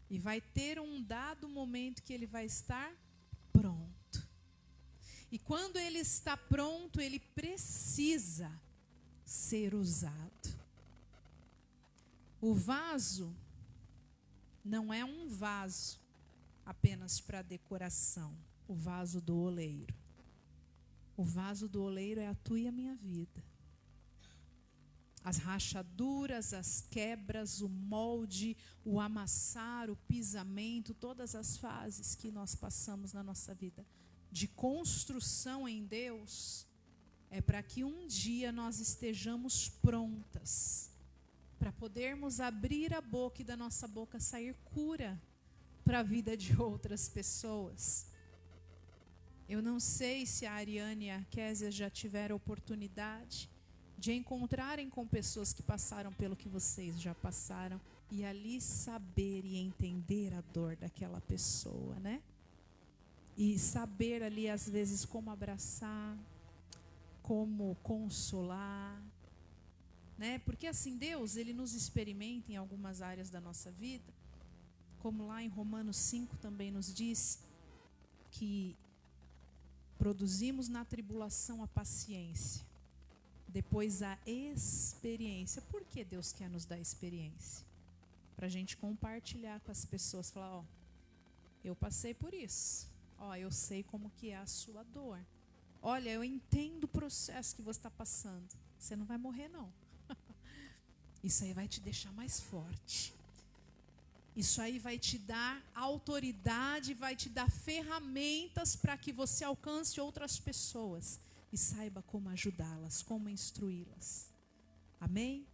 E vai ter um dado momento que ele vai estar pronto. E quando ele está pronto, ele precisa ser usado. O vaso não é um vaso apenas para decoração, o vaso do oleiro. O vaso do oleiro é a tua e a minha vida. As rachaduras, as quebras, o molde, o amassar, o pisamento, todas as fases que nós passamos na nossa vida de construção em Deus, é para que um dia nós estejamos prontas, para podermos abrir a boca e da nossa boca sair cura para a vida de outras pessoas. Eu não sei se a Ariane e a Késia já tiveram oportunidade de encontrarem com pessoas que passaram pelo que vocês já passaram e ali saber e entender a dor daquela pessoa, né? E saber ali às vezes como abraçar, como consolar, né? Porque assim, Deus, ele nos experimenta em algumas áreas da nossa vida, como lá em Romanos 5 também nos diz que produzimos na tribulação a paciência, depois a experiência. Por que Deus quer nos dar experiência? Para a gente compartilhar com as pessoas, falar, ó, eu passei por isso, ó, eu sei como que é a sua dor, olha, eu entendo o processo que você está passando, você não vai morrer não. Isso aí vai te deixar mais forte. Isso aí vai te dar autoridade, vai te dar ferramentas para que você alcance outras pessoas e saiba como ajudá-las, como instruí-las. Amém?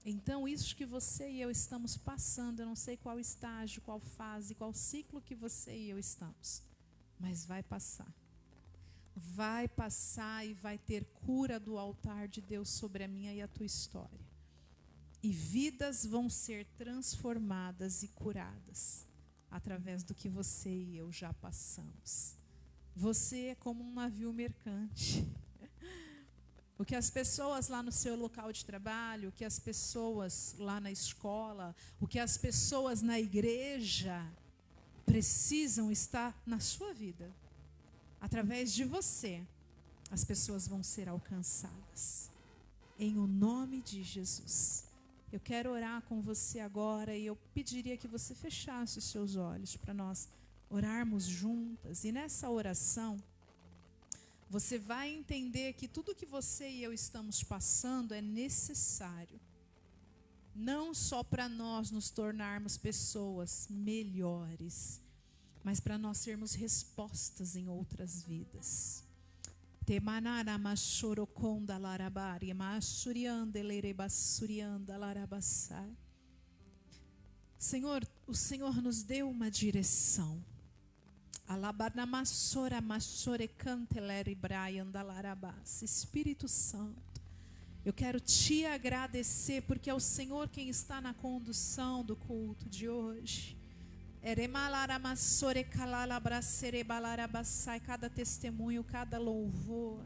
Então, isso que você e eu estamos passando, eu não sei qual estágio, qual fase, qual ciclo que você e eu estamos, mas vai passar. Vai passar e vai ter cura do altar de Deus sobre a minha e a tua história. E vidas vão ser transformadas e curadas através do que você e eu já passamos. Você é como um navio mercante. O que as pessoas lá no seu local de trabalho, o que as pessoas lá na escola, o que as pessoas na igreja precisam estar na sua vida. Através de você, as pessoas vão ser alcançadas. Em o nome de Jesus. Eu quero orar com você agora e eu pediria que você fechasse os seus olhos para nós orarmos juntas. E nessa oração, você vai entender que tudo que você e eu estamos passando é necessário. Não só para nós nos tornarmos pessoas melhores, mas para nós sermos respostas em outras vidas. Senhor, o Senhor nos deu uma direção. Espírito Santo, eu quero te agradecer porque é o Senhor quem está na condução do culto de hoje. Cada testemunho, cada louvor,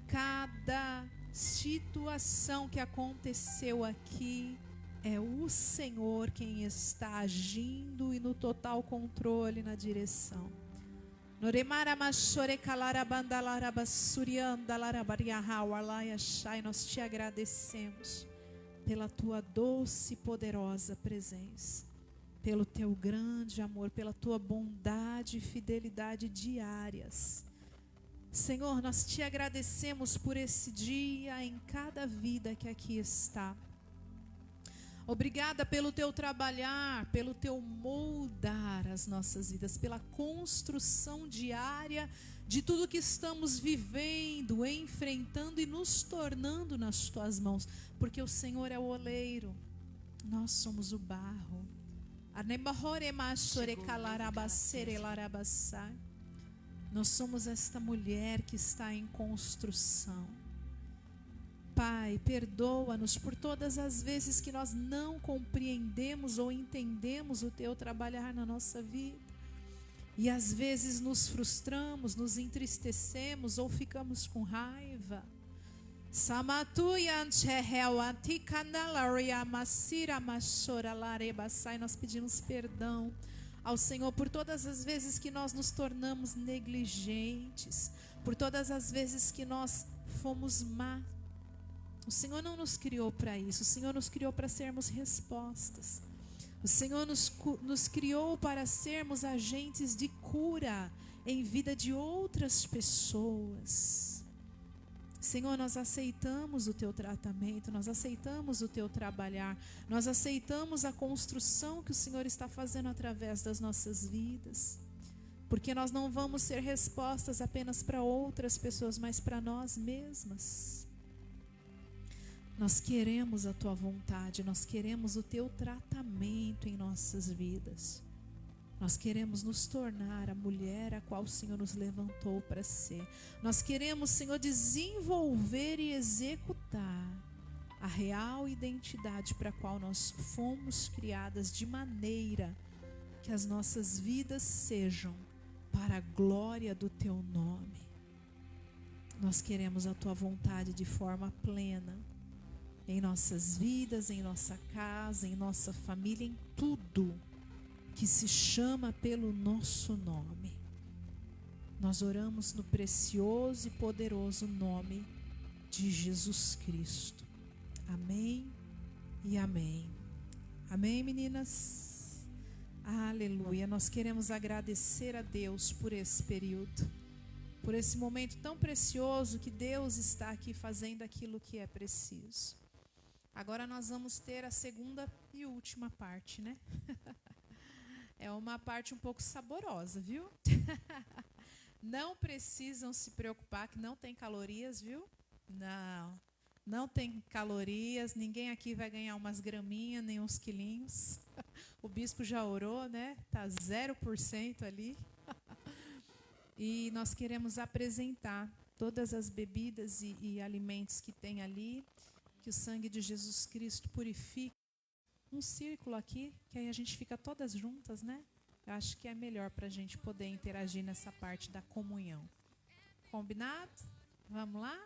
cada situação que aconteceu aqui, é o Senhor quem está agindo e no total controle na direção. Nós te agradecemos pela tua doce e poderosa presença, pelo teu grande amor, pela tua bondade e fidelidade diárias. Senhor, nós te agradecemos por esse dia em cada vida que aqui está. Obrigada pelo teu trabalhar, pelo teu moldar as nossas vidas, pela construção diária de tudo que estamos vivendo, enfrentando e nos tornando nas tuas mãos, porque o Senhor é o oleiro. Nós somos o barro. Nós somos esta mulher que está em construção. Pai, perdoa-nos por todas as vezes que nós não compreendemos ou entendemos o Teu trabalhar na nossa vida. E às vezes nos frustramos, nos entristecemos ou ficamos com raiva. Nós pedimos perdão ao Senhor por todas as vezes que nós nos tornamos negligentes, por todas as vezes que nós fomos má. O Senhor não nos criou para isso, o Senhor nos criou para sermos respostas. O Senhor nos criou para sermos agentes de cura em vida de outras pessoas. Senhor, nós aceitamos o Teu tratamento, nós aceitamos o Teu trabalhar, nós aceitamos a construção que o Senhor está fazendo através das nossas vidas, porque nós não vamos ser respostas apenas para outras pessoas, mas para nós mesmas. Nós queremos a Tua vontade, nós queremos o Teu tratamento em nossas vidas. Nós queremos nos tornar a mulher a qual o Senhor nos levantou para ser. Nós queremos, Senhor, desenvolver e executar a real identidade para a qual nós fomos criadas, de maneira que as nossas vidas sejam para a glória do Teu nome. Nós queremos a Tua vontade de forma plena em nossas vidas, em nossa casa, em nossa família, em tudo que se chama pelo nosso nome. Nós oramos no precioso e poderoso nome de Jesus Cristo. Amém e amém. Amém, meninas? Aleluia. Nós queremos agradecer a Deus por esse período, por esse momento tão precioso que Deus está aqui fazendo aquilo que é preciso. Agora nós vamos ter a segunda e última parte, né? É uma parte um pouco saborosa, viu? Não precisam se preocupar que não tem calorias, viu? Não tem calorias, ninguém aqui vai ganhar umas graminhas, nem uns quilinhos. O bispo já orou, né? Tá 0% ali. E nós queremos apresentar todas as bebidas e alimentos que tem ali, que o sangue de Jesus Cristo purifique. Um círculo aqui, que aí a gente fica todas juntas, né? Eu acho que é melhor para a gente poder interagir nessa parte da comunhão. Combinado? Vamos lá?